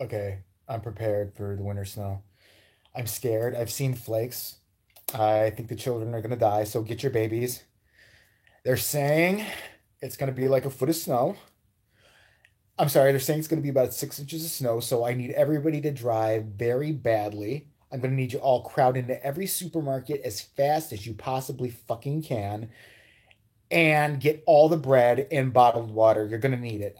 Okay, I'm prepared for the winter snow. I'm scared. I've seen flakes. I think the children are gonna die, so get your babies. They're saying it's gonna be like a foot of snow. I'm sorry, they're saying it's gonna be about 6 inches of snow, so I need everybody to drive very badly. I'm gonna need you all crowd into every supermarket as fast as you possibly fucking can and get all the bread and bottled water. You're going to need it.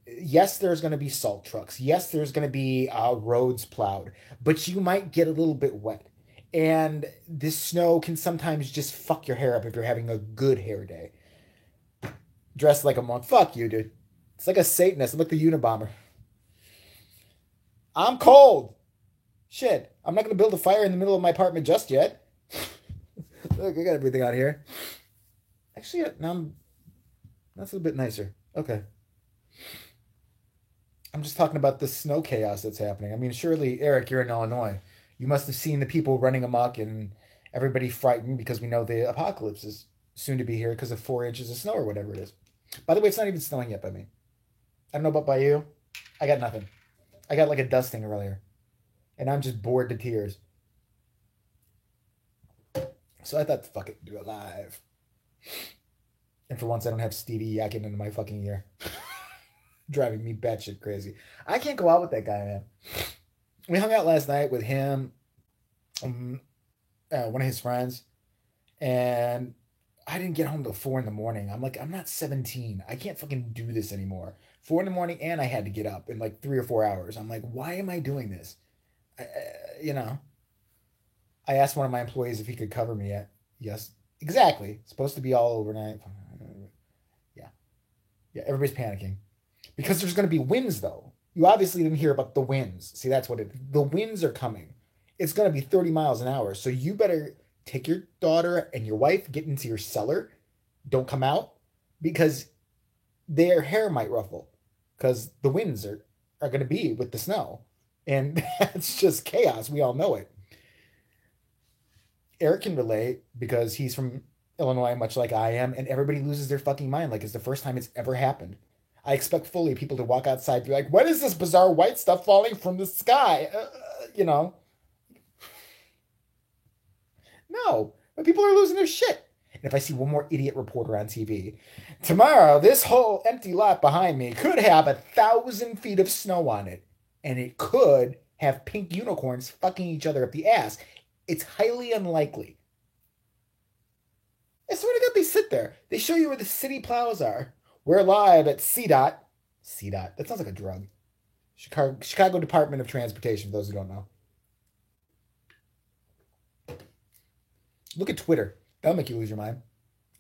Yes, there's going to be salt trucks. Yes, there's going to be roads plowed, but you might get a little bit wet. And this snow can sometimes just fuck your hair up if you're having a good hair day. Dressed like a monk. Fuck you, dude. It's like a Satanist. I'm like the Unabomber. I'm cold. Shit. I'm not going to build a fire in the middle of my apartment just yet. Look, I got everything out here. Actually, now that's a bit nicer. Okay. I'm just talking about the snow chaos that's happening. I mean, surely, Eric, you're in Illinois. You must have seen the people running amok and everybody frightened because we know the apocalypse is soon to be here because of 4 inches of snow or whatever it is. By the way, it's not even snowing yet by me. I don't know about by you. I got nothing. I got like a dusting earlier, and I'm just bored to tears. So I thought, fuck it, do it live. And for once, I don't have Stevie yakking into my fucking ear, driving me batshit crazy. I can't go out with that guy, man. We hung out last night with him, um, one of his friends, and I didn't get home till 4 in the morning. I'm like, I'm not 17. I can't fucking do this anymore. 4 in the morning, and I had to get up in like 3 or 4 hours. I'm like, why am I doing this? I, you know, I asked one of my employees if he could cover me at. Yes, exactly. It's supposed to be all overnight. Yeah, yeah. Everybody's panicking because there's going to be winds, though. You obviously didn't hear about the winds. See, that's what it. The winds are coming. It's going to be 30 miles an hour. So you better take your daughter and your wife, get into your cellar. Don't come out because their hair might ruffle because the winds are going to be with the snow. And that's just chaos. We all know it. Eric can relate because he's from Illinois, much like I am, and everybody loses their fucking mind like it's the first time it's ever happened. I expect fully people to walk outside and be like, what is this bizarre white stuff falling from the sky? You know, no, but people are losing their shit. And if I see one more idiot reporter on TV, tomorrow, this whole empty lot behind me could have 1,000 feet of snow on it, and it could have pink unicorns fucking each other up the ass. It's highly unlikely. I swear to God, they sit there. They show you where the city plows are. We're live at CDOT. CDOT. That sounds like a drug. Chicago Department of Transportation, for those who don't know. Look at Twitter. That'll make you lose your mind.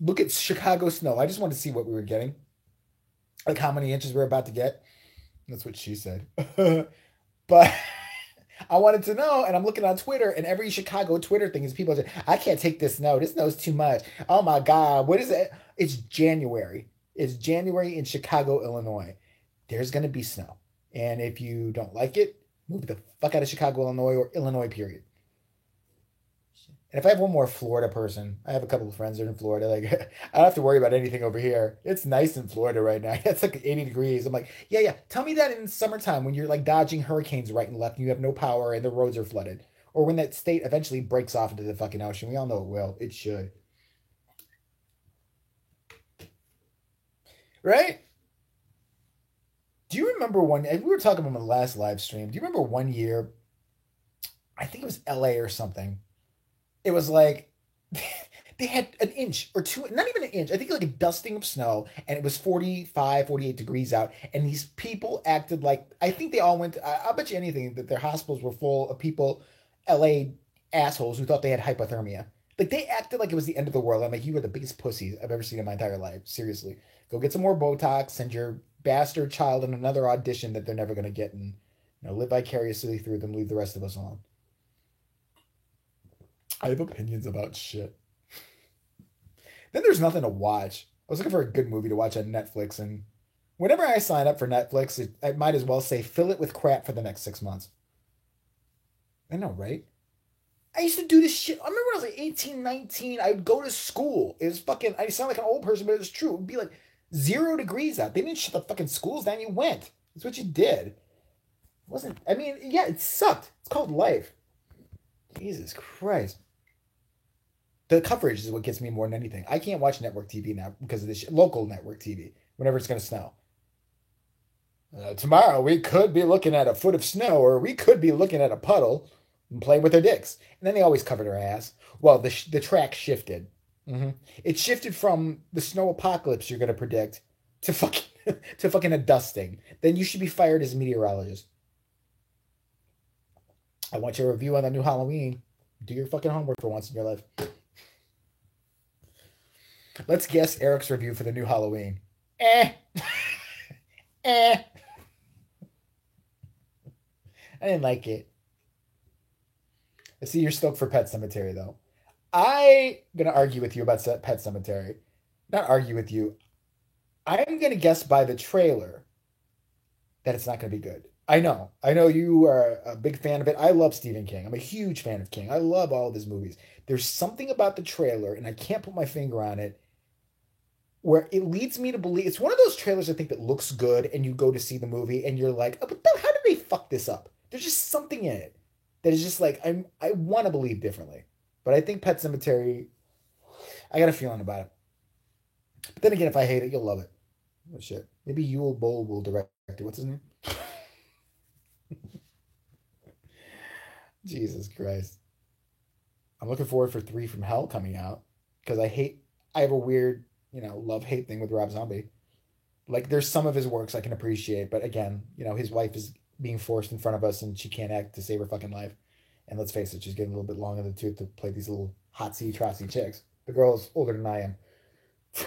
Look at Chicago snow. I just wanted to see what we were getting. Like how many inches we're about to get. That's what she said. But I wanted to know, and I'm looking on Twitter, and every Chicago Twitter thing is people say, I can't take this snow. This snow's too much. Oh my God. What is it? It's January. It's January in Chicago, Illinois. There's going to be snow. And if you don't like it, move the fuck out of Chicago, Illinois, or Illinois, period. And if I have one more Florida person, I have a couple of friends that are in Florida. Like, I don't have to worry about anything over here. It's nice in Florida right now. It's like 80 degrees. I'm like, yeah, yeah. Tell me that in summertime when you're like dodging hurricanes right and left and you have no power and the roads are flooded. Or when that state eventually breaks off into the fucking ocean. We all know it will. It should. Right? Do you remember one? We were talking about the last live stream. Do you remember one year? I think it was LA or something. It was like they had an inch or two, not even an inch, I think like a dusting of snow, and it was 45, 48 degrees out. And these people acted like, I think they all went, I'll bet you anything that their hospitals were full of people, LA assholes who thought they had hypothermia. Like they acted like it was the end of the world. I'm like, you are the biggest pussies I've ever seen in my entire life. Seriously. Go get some more Botox, send your bastard child in another audition that they're never going to get, and live vicariously through them, leave the rest of us alone. I have opinions about shit. Then there's nothing to watch. I was looking for a good movie to watch on Netflix, and whenever I sign up for Netflix, I might as well say fill it with crap for the next 6 months. I know, right? I used to do this shit. I remember when I was like 18, 19, I'd go to school. It was fucking, I sound like an old person, but it was true. It would be like 0 degrees out. They didn't shut the fucking schools down. You went. That's what you did. Wasn't, I mean, yeah, it sucked. It's called life. Jesus Christ. The coverage is what gets me more than anything. I can't watch network TV now because of this shit. Local network TV whenever it's going to snow. Tomorrow we could be looking at a foot of snow, or we could be looking at a puddle and playing with their dicks. And then they always cover their ass. Well, the track shifted. hmm It shifted from the snow apocalypse you're going to predict to fucking to fucking a dusting. Then you should be fired as a meteorologist. I want your review on the new Halloween. Do your fucking homework for once in your life. Let's guess Eric's review for the new Halloween. Eh. eh. I didn't like it. I see you're stoked for Pet Cemetery, though. I'm going to argue with you about Pet Cemetery. Not argue with you. I'm going to guess by the trailer that it's not going to be good. I know. I know you are a big fan of it. I love Stephen King. I'm a huge fan of King. I love all of his movies. There's something about the trailer, and I can't put my finger on it, where it leads me to believe it's one of those trailers I think that looks good, and you go to see the movie, and you're like, oh, but how did they fuck this up? There's just something in it that is just like I want to believe differently, but I think Pet Cemetery, I got a feeling about it. But then again, if I hate it, you'll love it. Oh shit, maybe Yul Boll will direct it. What's his name? Jesus Christ. I'm looking forward for 3 from Hell coming out because I have a weird, love hate thing with Rob Zombie. Like, there's some of his works I can appreciate, but again, his wife is being forced in front of us and she can't act to save her fucking life. And let's face it, she's getting a little bit long in the tooth to play these little hotsy, trotsy chicks. The girl's older than I am. I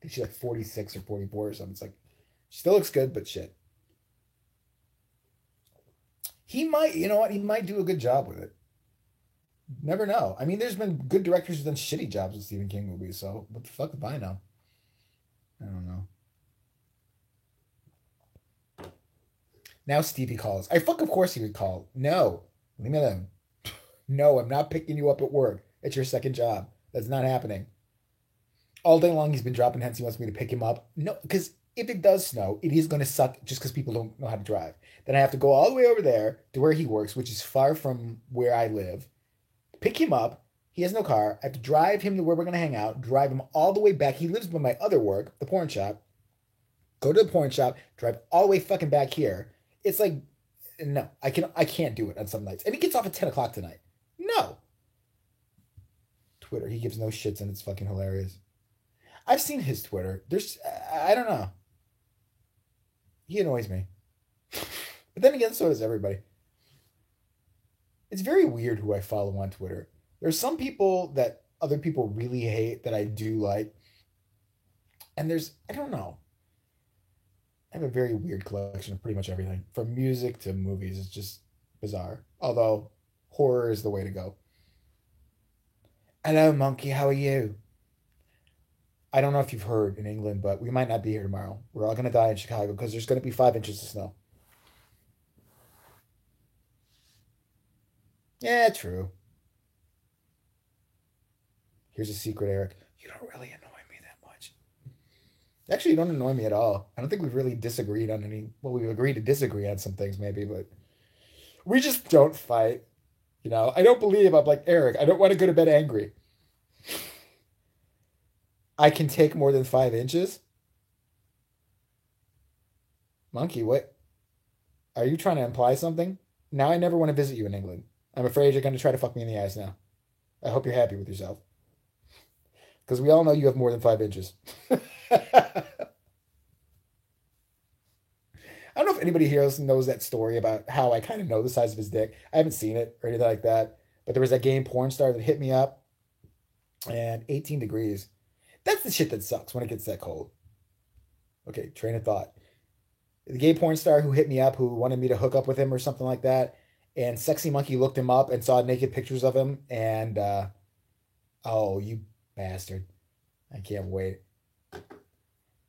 think she's like 46 or 44 or something. It's like, she still looks good, but shit. He might, you know what? He might do a good job with it. Never know. I mean, there's been good directors who've done shitty jobs with Stephen King movies, so what the fuck if I know? I don't know. Now Stevie calls. Of course he would call. No, leave me alone. No, I'm not picking you up at work. It's your second job. That's not happening. All day long he's been dropping hints. He wants me to pick him up. No, because if it does snow, it is going to suck just because people don't know how to drive. Then I have to go all the way over there to where he works, which is far from where I live. Pick him up. He has no car. I have to drive him to where we're going to hang out, drive him all the way back. He lives by my other work, the porn shop. Go to the porn shop, drive all the way fucking back here. It's like, no, I can't do it on some nights. And he gets off at 10 o'clock tonight. No. Twitter, he gives no shits and it's fucking hilarious. I've seen his Twitter. I don't know. He annoys me. But then again, so does everybody. It's very weird who I follow on Twitter. There's some people that other people really hate that I do like. And I don't know. I have a very weird collection of pretty much everything. From music to movies. It's just bizarre. Although, horror is the way to go. Hello, monkey. How are you? I don't know if you've heard in England, but we might not be here tomorrow. We're all going to die in Chicago because there's going to be 5 inches of snow. Yeah, true. Here's a secret, Eric. You don't really annoy me that much. Actually, you don't annoy me at all. I don't think we've really disagreed on any. Well, we've agreed to disagree on some things, maybe, but we just don't fight. I don't believe I'm like Eric. I don't want to go to bed angry. I can take more than 5 inches. Monkey, what? Are you trying to imply something? Now I never want to visit you in England. I'm afraid you're going to try to fuck me in the eyes now. I hope you're happy with yourself. Because we all know you have more than 5 inches. I don't know if anybody here else knows that story about how I kind of know the size of his dick. I haven't seen it or anything like that. But there was that game porn star that hit me up and 18 degrees. That's the shit that sucks when it gets that cold. Okay, train of thought. The gay porn star who hit me up, who wanted me to hook up with him or something like that. And Sexy Monkey looked him up and saw naked pictures of him. And, oh, you bastard. I can't wait.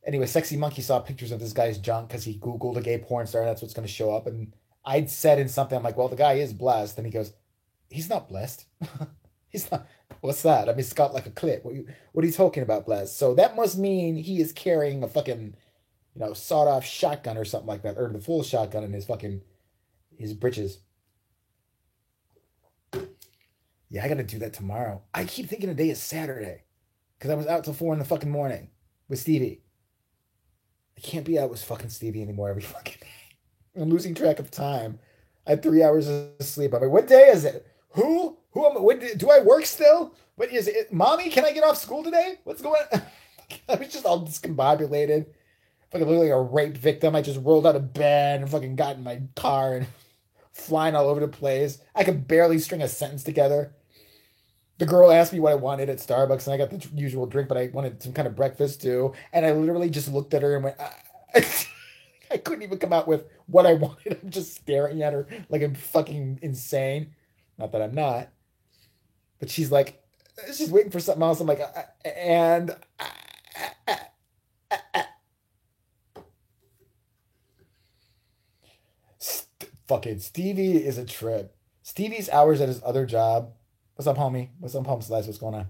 Anyway, Sexy Monkey saw pictures of this guy's junk because he Googled a gay porn star and that's what's going to show up. And I'd said in something, I'm like, well, the guy is blessed. And he goes, he's not blessed. He's not. What's that? I mean, it's got like a clip. What are you talking about, blessed? So that must mean he is carrying a fucking, sawed off shotgun or something like that, or the full shotgun in his fucking his britches. Yeah, I gotta do that tomorrow. I keep thinking today is Saturday because I was out till 4 in the fucking morning with Stevie. I can't be out with fucking Stevie anymore every fucking day. I'm losing track of time. I had 3 hours of sleep. I'm like, what day is it? Who am I? Do I work still? What is it? Mommy, can I get off school today? What's going on? I was just all discombobulated. Fucking look like a rape victim. I just rolled out of bed and fucking got in my car and flying all over the place. I could barely string a sentence together. The girl asked me what I wanted at Starbucks, and I got the usual drink, but I wanted some kind of breakfast too. And I literally just looked at her and went, I couldn't even come out with what I wanted. I'm just staring at her like I'm fucking insane. Not that I'm not. But she's like, she's waiting for something else. I'm like, and fucking Stevie is a trip. Stevie's hours at his other job. What's up, homie? What's up, home slice? What's going on?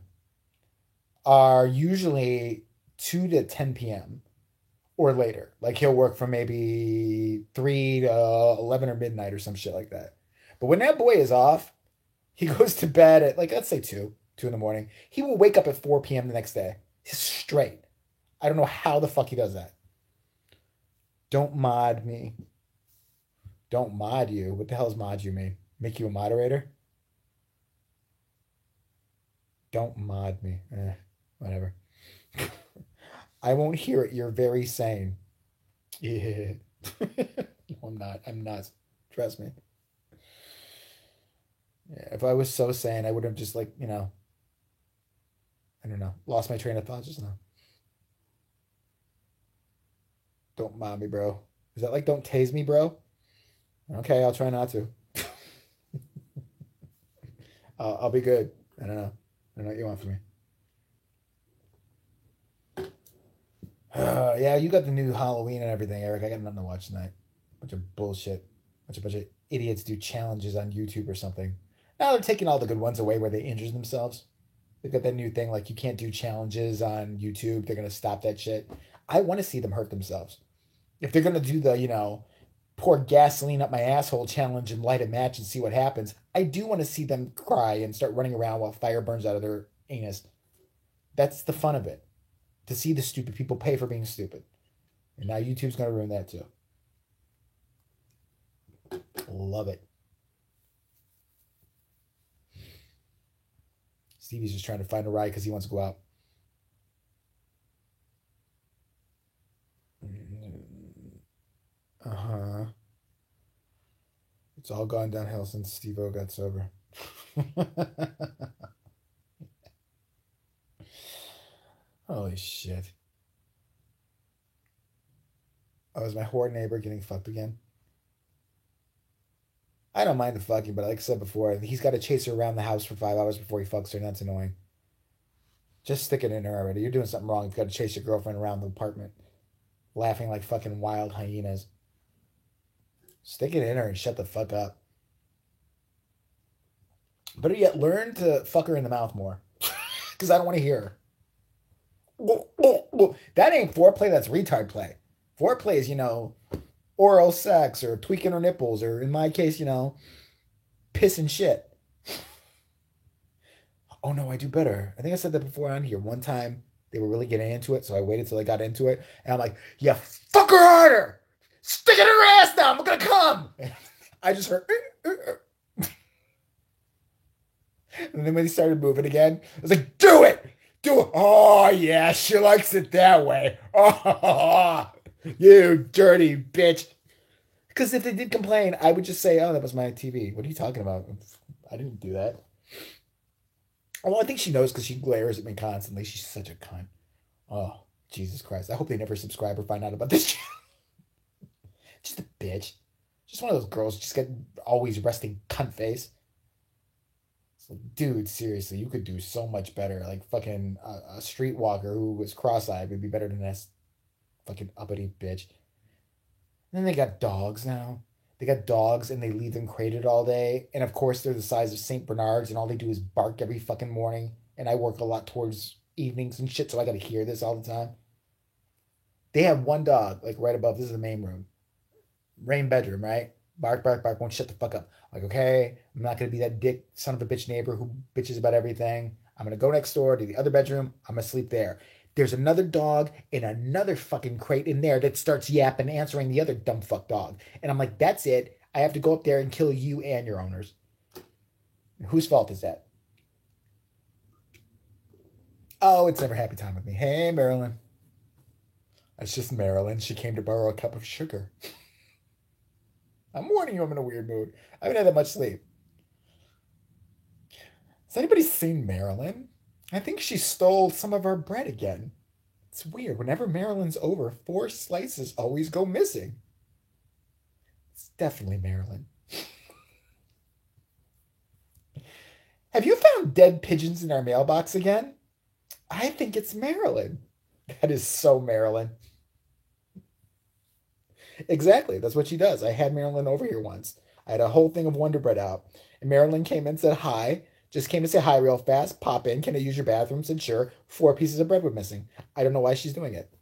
Are usually 2 to 10 p.m. or later. Like he'll work from maybe 3 to 11 or midnight or some shit like that. But when that boy is off, he goes to bed at like, let's say 2 in the morning. He will wake up at 4 p.m. the next day. He's straight. I don't know how the fuck he does that. Don't mod me. Don't mod you. What the hell does mod you mean? Make you a moderator? Don't mod me. Whatever. I won't hear it. You're very sane. Yeah. No, I'm not. I'm not. Trust me. Yeah, if I was so sane, I would have just like, I don't know, lost my train of thought just now. Don't mod me, bro. Is that like don't tase me, bro? Okay, I'll try not to. I'll be good. I don't know. I don't know what you want from me. Yeah, you got the new Halloween and everything, Eric. I got nothing to watch tonight. Bunch of bullshit. Bunch of idiots do challenges on YouTube or something. Now they're taking all the good ones away where they injure themselves. They've got that new thing like you can't do challenges on YouTube. They're gonna stop that shit. I want to see them hurt themselves. If they're gonna do the, pour gasoline up my asshole challenge and light a match and see what happens, I do want to see them cry and start running around while fire burns out of their anus. That's the fun of it. To see the stupid people pay for being stupid. And now YouTube's going to ruin that too. Love it. Stevie's just trying to find a ride because he wants to go out. Uh-huh. It's all gone downhill since Steve-O got sober. Holy shit. Oh, is my whore neighbor getting fucked again? I don't mind the fucking, but like I said before, he's got to chase her around the house for 5 hours before he fucks her, and that's annoying. Just stick it in her already. You're doing something wrong. You've got to chase your girlfriend around the apartment, laughing like fucking wild hyenas. Stick it in her and shut the fuck up. Better yet, learn to fuck her in the mouth more. Because I don't want to hear her. That ain't foreplay, that's retard play. Foreplay is, oral sex or tweaking her nipples or, in my case, pissing shit. Oh no, I do better. I think I said that before on here. One time they were really getting into it, so I waited till I got into it. And I'm like, yeah, fuck her harder. Stick it in her ass now. I'm going to come. And I just heard. And then when he started moving again, I was like, do it. Do it. Oh, yeah, she likes it that way. Oh, you dirty bitch. Because if they did complain, I would just say, oh, that was my TV. What are you talking about? I didn't do that. Well, I think she knows because she glares at me constantly. She's such a cunt. Oh, Jesus Christ. I hope they never subscribe or find out about this. Just a bitch. Just one of those girls just get always resting cunt face. So, dude, seriously, you could do so much better. Like fucking a streetwalker who was cross-eyed would be better than this fucking uppity bitch. And then they got dogs now. They got dogs and they leave them crated all day. And of course, they're the size of St. Bernards and all they do is bark every fucking morning. And I work a lot towards evenings and shit, so I got to hear this all the time. They have one dog, like right above. This is the main room. Main bedroom, right? Bark, bark, bark, won't shut the fuck up. Like, okay, I'm not gonna be that dick son of a bitch neighbor who bitches about everything. I'm gonna go next door to the other bedroom. I'm gonna sleep there. There's another dog in another fucking crate in there that starts yapping, answering the other dumb fuck dog. And I'm like, that's it. I have to go up there and kill you and your owners. Whose fault is that? Oh, it's never happy time with me. Hey, Marilyn. It's just Marilyn. She came to borrow a cup of sugar. I'm warning you, I'm in a weird mood. I haven't had that much sleep. Has anybody seen Marilyn? I think she stole some of our bread again. It's weird. Whenever Marilyn's over, 4 slices always go missing. It's definitely Marilyn. Have you found dead pigeons in our mailbox again? I think it's Marilyn. That is so Marilyn. Exactly. That's what she does. I had Marilyn over here once. I had a whole thing of Wonder Bread out. And Marilyn came in and said hi. Just came to say hi real fast. Pop in. Can I use your bathroom? Said sure. 4 pieces of bread were missing. I don't know why she's doing it.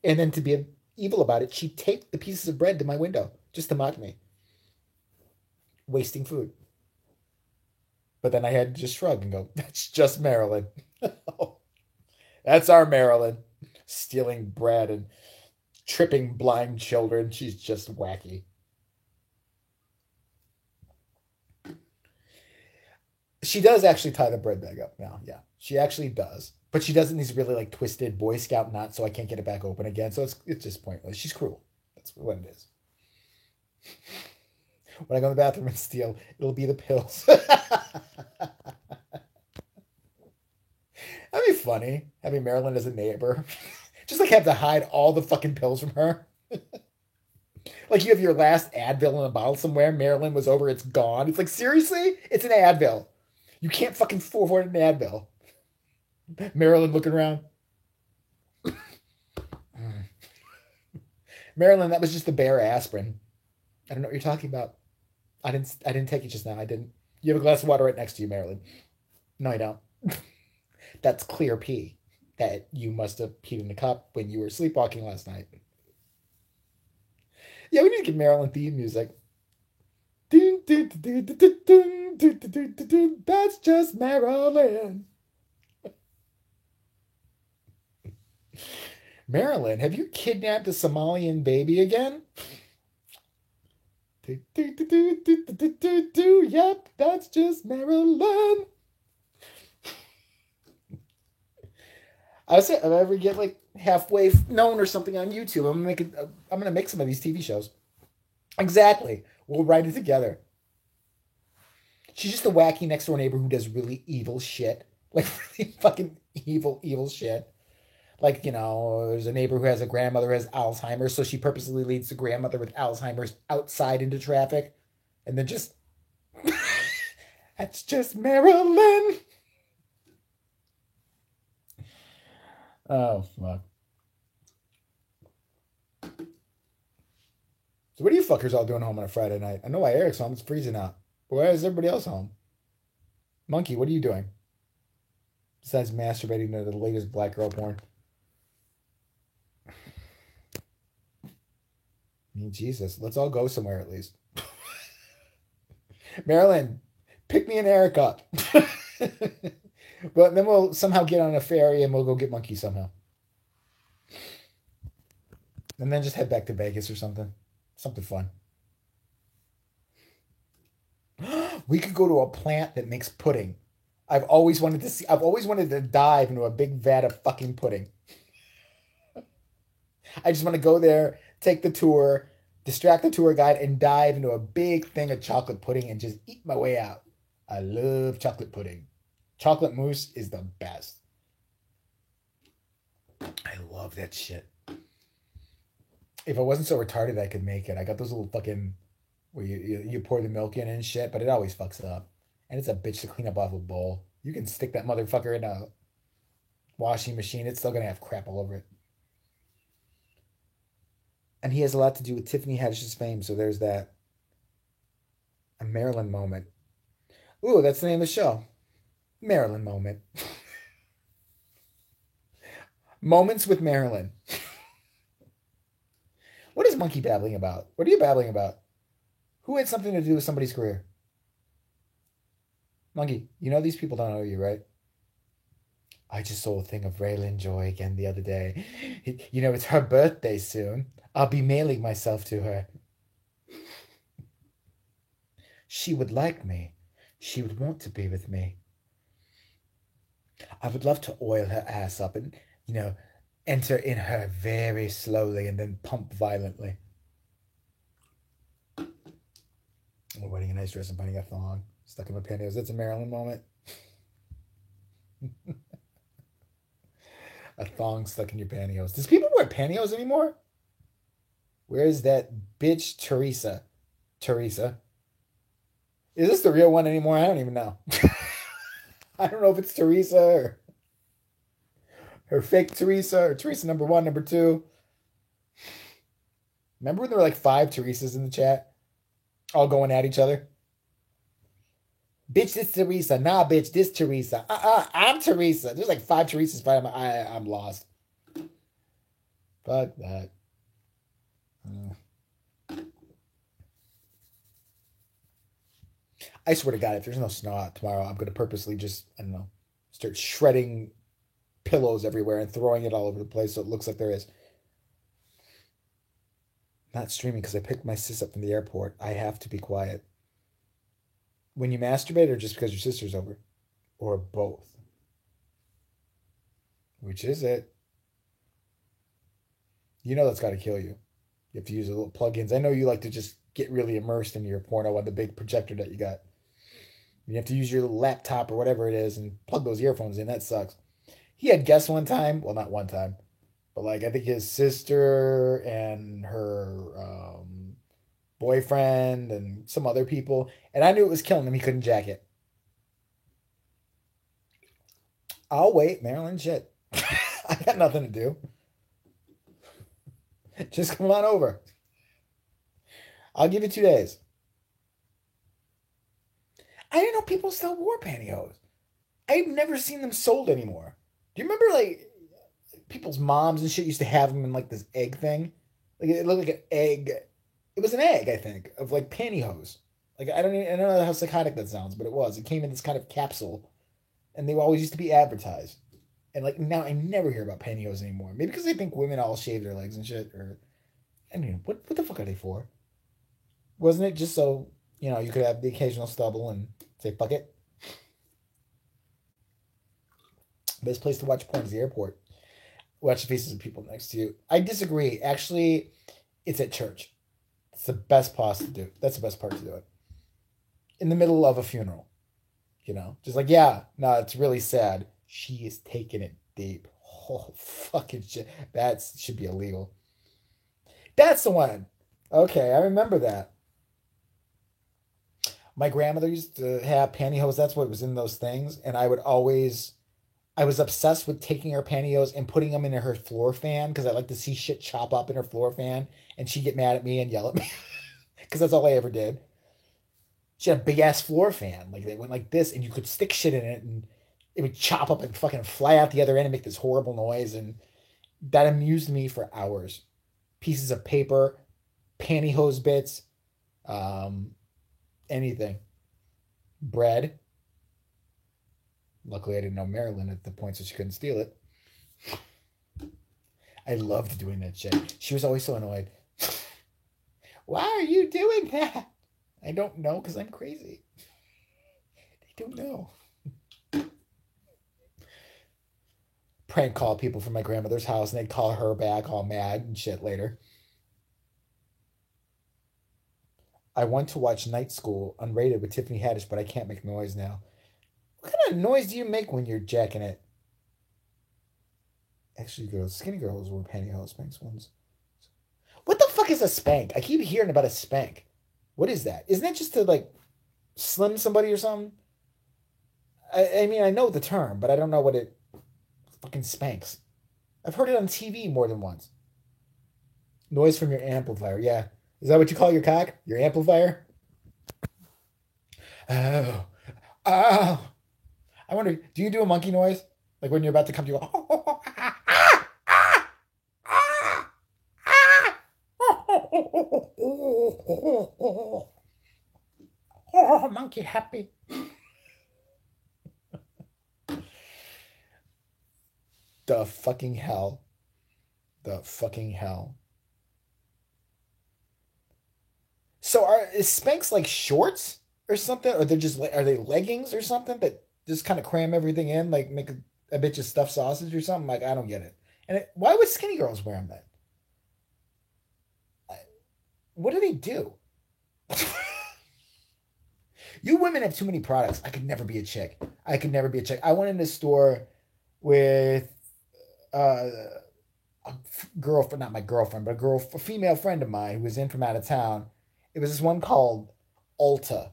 And then to be evil about it, she taped the pieces of bread to my window just to mock me. Wasting food. But then I had to just shrug and go, that's just Marilyn. That's our Marilyn. Stealing bread and tripping blind children. She's just wacky. She does actually tie the bread bag up now. Yeah, she actually does. But she does it in these really like twisted Boy Scout knots, so I can't get it back open again. So it's just pointless. She's cruel. That's what it is. When I go to the bathroom and steal, it'll be the pills. That'd be funny. Having Marilyn as a neighbor. Just like have to hide all the fucking pills from her. Like you have your last Advil in a bottle somewhere. Marilyn was over. It's gone. It's like, seriously? It's an Advil. You can't fucking afford an Advil. Marilyn looking around. Marilyn, that was just the bare aspirin. I don't know what you're talking about. I didn't take it just now. I didn't. You have a glass of water right next to you, Marilyn. No, I don't. That's clear pee that you must have peed in a cup when you were sleepwalking last night. Yeah, we need to get Marilyn theme music. That's just Marilyn. Marilyn, have you kidnapped a Somalian baby again? Yep, that's just Marilyn. I was saying, if I ever get like halfway known or something on YouTube, I'm gonna make some of these TV shows. Exactly. We'll write it together. She's just a wacky next door neighbor who does really evil shit. Like really fucking evil shit. Like, there's a neighbor who has a grandmother who has Alzheimer's, so she purposely leads the grandmother with Alzheimer's outside into traffic. And then just that's just Marilyn. Oh fuck. So what are you fuckers all doing home on a Friday night? I know why Eric's home, it's freezing out. But why is everybody else home? Monkey, what are you doing? Besides masturbating to the latest black girl porn. I mean, Jesus, let's all go somewhere at least. Marilyn, pick me and Eric up. But then we'll somehow get on a ferry and we'll go get Monkey somehow. And then just head back to Vegas or something. Something fun. We could go to a plant that makes pudding. I've always wanted to dive into a big vat of fucking pudding. I just want to go there, take the tour, distract the tour guide, and dive into a big thing of chocolate pudding and just eat my way out. I love chocolate pudding. Chocolate mousse is the best. I love that shit. If I wasn't so retarded, I could make it. I got those little fucking where you pour the milk in and shit, but it always fucks up. And it's a bitch to clean up off a bowl. You can stick that motherfucker in a washing machine. It's still going to have crap all over it. And he has a lot to do with Tiffany Haddish's fame, so there's that. A Marilyn moment. Ooh, that's the name of the show. Marilyn moment. Moments with Marilyn. What is Monkey babbling about? What are you babbling about? Who had something to do with somebody's career? Monkey, you know these people don't know you, right? I just saw a thing of Raylan Joy again the other day. You know, it's her birthday soon. I'll be mailing myself to her. She would like me. She would want to be with me. I would love to oil her ass up and, enter in her very slowly and then pump violently. We're wearing a nice dress and finding a thong stuck in my pantyhose. That's a Marilyn moment. A thong stuck in your pantyhose. Does people wear pantyhose anymore? Where's that bitch Teresa? Teresa. Is this the real one anymore? I don't even know. I don't know if it's Teresa or her fake Teresa or Teresa number 1, number 2. Remember when there were like 5 Teresas in the chat? All going at each other? Bitch, this Teresa. Nah, bitch, this Teresa. I'm Teresa. There's like 5 Teresas fighting. I'm lost. Fuck that. I swear to God, if there's no snow out tomorrow, I'm going to purposely just, I don't know, start shredding pillows everywhere and throwing it all over the place so it looks like there is. Not streaming because I picked my sis up from the airport. I have to be quiet. When you masturbate or just because your sister's over? Or both? Which is it? You know that's got to kill you. You have to use a little plugins. I know you like to just get really immersed in your porno on the big projector that you got. You have to use your laptop or whatever it is and plug those earphones in. That sucks. He had guests one time. Well, not one time. But like I think his sister and her boyfriend and some other people. And I knew it was killing him. He couldn't jack it. I'll wait, Marilyn. Shit. I got nothing to do. Just come on over. I'll give you 2 days. I didn't know people still wore pantyhose. I've never seen them sold anymore. Do you remember like people's moms and shit used to have them in like this egg thing? Like it looked like an egg. It was an egg, I think, of like pantyhose. Like I don't know how psychotic that sounds, but it was. It came in this kind of capsule, and they always used to be advertised. And like now, I never hear about pantyhose anymore. Maybe because they think women all shave their legs and shit. Or I mean, what the fuck are they for? Wasn't it just so you could have the occasional stubble and say fuck it? Best place to watch porn is the airport. Watch the faces of people next to you. I disagree. Actually, it's at church. It's the best part to do. That's the best part to do it. In the middle of a funeral. Just like, yeah, no, it's really sad. She is taking it deep. Oh, fucking shit. That should be illegal. That's the one. Okay, I remember that. My grandmother used to have pantyhose. That's what was in those things. And I was obsessed with taking her pantyhose and putting them in her floor fan because I like to see shit chop up in her floor fan. And she'd get mad at me and yell at me because that's all I ever did. She had a big ass floor fan. Like they went like this and you could stick shit in it and it would chop up and fucking fly out the other end and make this horrible noise. And that amused me for hours. Pieces of paper, pantyhose bits, anything. Bread. Luckily, I didn't know Marilyn at the point, so she couldn't steal it. I loved doing that shit. She was always so annoyed. Why are you doing that? I don't know, because I'm crazy. They don't know. Prank call people from my grandmother's house, and they'd call her back all mad and shit later. I want to watch Night School unrated with Tiffany Haddish, but I can't make noise now. What kind of noise do you make when you're jacking it? Actually, skinny girls wear pantyhose. Spanx ones. What the fuck is a spank? I keep hearing about a spank. What is that? Isn't that just to like slim somebody or something? I mean, I know the term, but I don't know what it fucking spanks. I've heard it on TV more than once. Noise from your amplifier. Yeah. Is that what you call your cock? Your amplifier? Oh. Oh. I wonder, do you do a monkey noise? Like when you're about to come to you go, Oh, monkey happy. The fucking hell. The fucking hell. So is Spanx like shorts or something, or they're just are they leggings or something that just kind of cram everything in, like make a bitch of stuffed sausage or something? Like I don't get it. And why would skinny girls wear them then? What do they do? You women have too many products. I could never be a chick. I could never be a chick. I went in the store with uh, a girlfriend, not my girlfriend, but a female friend of mine who was in from out of town. It was this one called Ulta.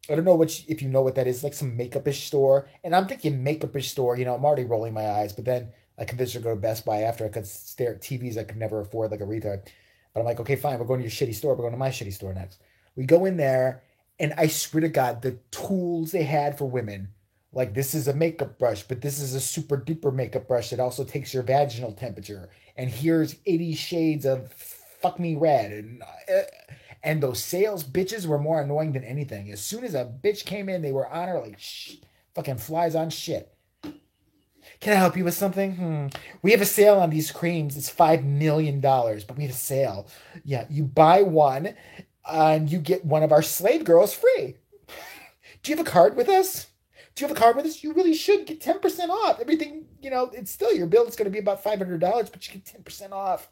I don't know if you know what that is, like some makeup-ish store. And I'm thinking makeup-ish store, I'm already rolling my eyes, but then I convinced her to go to Best Buy after I could stare at TVs I could never afford like a retard. But I'm like, okay, fine, we're going to your shitty store. We're going to my shitty store next. We go in there, and I swear to God, the tools they had for women, like this is a makeup brush, but this is a super duper makeup brush that also takes your vaginal temperature. And here's 80 shades of fuck me red. And those sales bitches were more annoying than anything. As soon as a bitch came in, they were on her like fucking flies on shit. Can I help you with something? We have a sale on these creams. It's $5 million, but we have a sale. Yeah, you buy one and you get one of our slave girls free. Do you have a card with us? Do you have a card with us? You really should get 10% off. Everything, it's still your bill. It's going to be about $500, but you get 10% off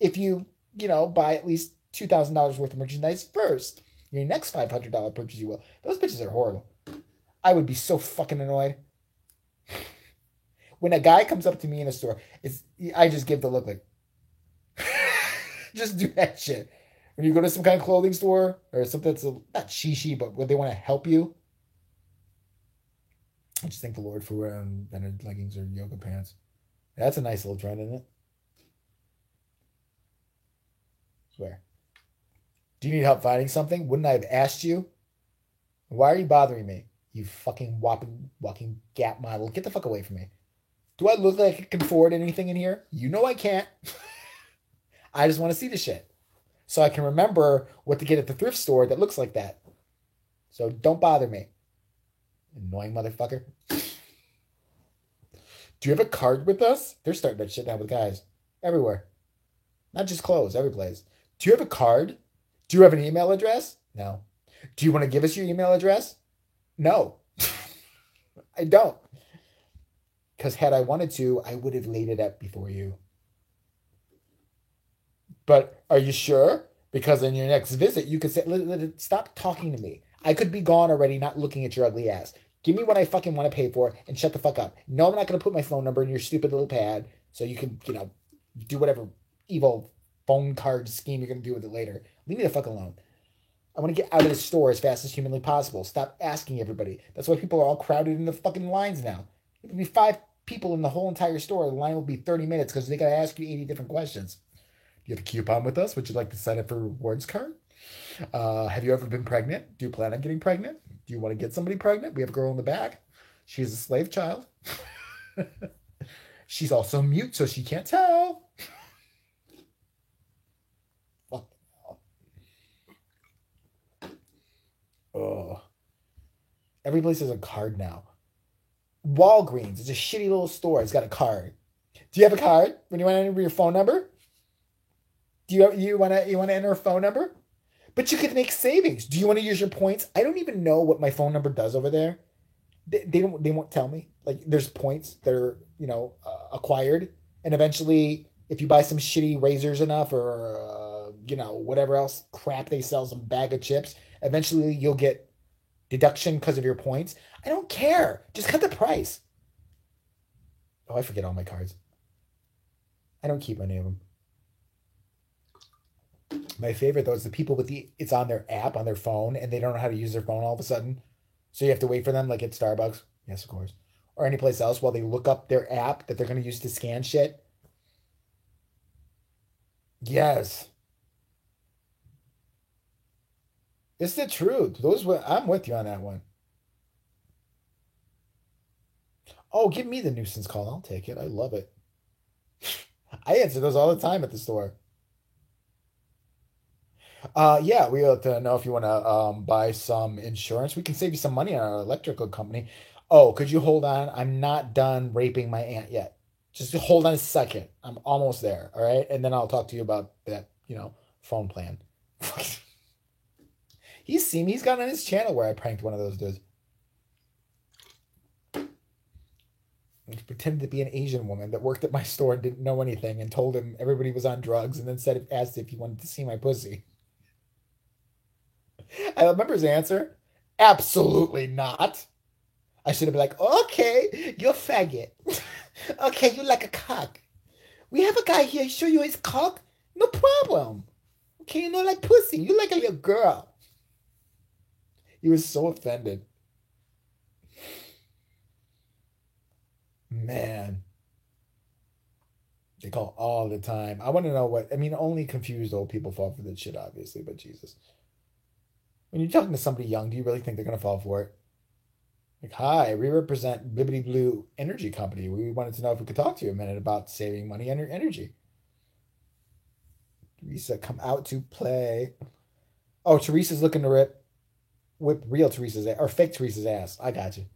if you buy at least $2,000 worth of merchandise first. Your next $500 purchase, you will. Those bitches are horrible. I would be so fucking annoyed. When a guy comes up to me in a store, I just give the look like, just do that shit. When you go to some kind of clothing store or something that's not shishi, but when they want to help you, I just thank the Lord for wearing vented leggings or yoga pants. That's a nice little trend, isn't it? Swear. Do you need help finding something? Wouldn't I have asked you? Why are you bothering me? You fucking walking gap model. Get the fuck away from me. Do I look like I can afford anything in here? You know I can't. I just want to see the shit. So I can remember what to get at the thrift store that looks like that. So don't bother me. Annoying motherfucker. Do you have a card with us? They're starting that shit now with guys. Everywhere. Not just clothes, every place. Do you have a card? Do you have an email address? No. Do you want to give us your email address? No. I don't. Because had I wanted to, I would have laid it up before you. But are you sure? Because in your next visit, you could say, stop talking to me. I could be gone already, not looking at your ugly ass. Give me what I fucking want to pay for and shut the fuck up. No, I'm not going to put my phone number in your stupid little pad so you can, do whatever evil phone card scheme you're going to do with it later. Leave me the fuck alone. I want to get out of the store as fast as humanly possible. Stop asking everybody. That's why people are all crowded in the fucking lines now. It would be 5 people in the whole entire store. The line will be 30 minutes because they got to ask you 80 different questions. Do you have a coupon with us? Would you like to sign up for a rewards card? Have you ever been pregnant? Do you plan on getting pregnant? Do you want to get somebody pregnant? We have a girl in the back. She's a slave child. She's also mute, so she can't tell. Oh. Every place has a card now. Walgreens is a shitty little store. It's got a card. Do you have a card when you want to enter your phone number? Do you want to enter a phone number? But you could make savings. Do you want to use your points? I don't even know what my phone number does over there. They won't tell me. Like there's points that are acquired, and eventually, if you buy some shitty razors enough, or whatever else crap they sell, some bag of chips, eventually you'll get deduction because of your points. I don't care. Just cut the price. Oh, I forget all my cards. I don't keep any of them. My favorite though is the people with it's on their app on their phone and they don't know how to use their phone all of a sudden. So you have to wait for them like at Starbucks. Yes, of course. Or any place else while they look up their app that they're going to use to scan shit. Yes. It's the truth. I'm with you on that one. Oh, give me the nuisance call. I'll take it. I love it. I answer those all the time at the store. Yeah, we want to know if you want to buy some insurance. We can save you some money on our electrical company. Oh, could you hold on? I'm not done raping my aunt yet. Just hold on a second. I'm almost there. All right, and then I'll talk to you about that. Phone plan. He's seen me. He's got on his channel where I pranked one of those dudes. He pretended to be an Asian woman that worked at my store and didn't know anything, and told him everybody was on drugs, and then asked if he wanted to see my pussy. I remember his answer. Absolutely not. I should have been like, okay, you're a faggot. Okay, you like a cock. We have a guy here show you his cock. No problem. Okay, you know, like pussy. You like a little girl. He was so offended. Man, they call all the time. I want to know what, I mean, only confused old people fall for this shit, obviously, but Jesus. When you're talking to somebody young, do you really think they're going to fall for it? Like, hi, we represent Bibbidi Blue Energy Company. We wanted to know if we could talk to you a minute about saving money on your energy. Teresa, come out to play. Oh, Teresa's looking to whip real Teresa's ass, or fake Teresa's ass. I got you.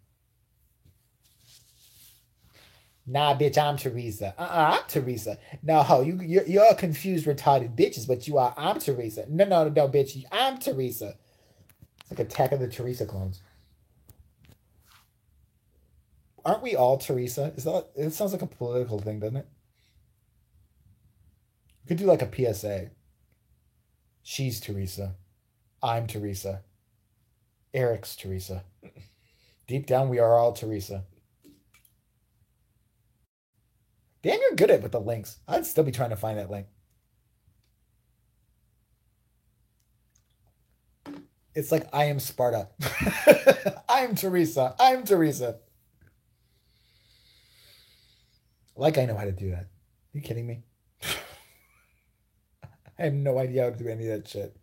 Nah, bitch, I'm Teresa. I'm Teresa. No, you're confused, retarded bitches, but you are. I'm Teresa. No, bitch, I'm Teresa. It's like Attack of the Teresa clones. Aren't we all Teresa? Is that? It sounds like a political thing, doesn't it? You could do like a PSA. She's Teresa. I'm Teresa. Eric's Teresa. Deep down, we are all Teresa. Damn, you're good at with the links. I'd still be trying to find that link. It's like I am Sparta. I'm Teresa. I'm Teresa. Like I know how to do that. Are you kidding me? I have no idea how to do any of that shit.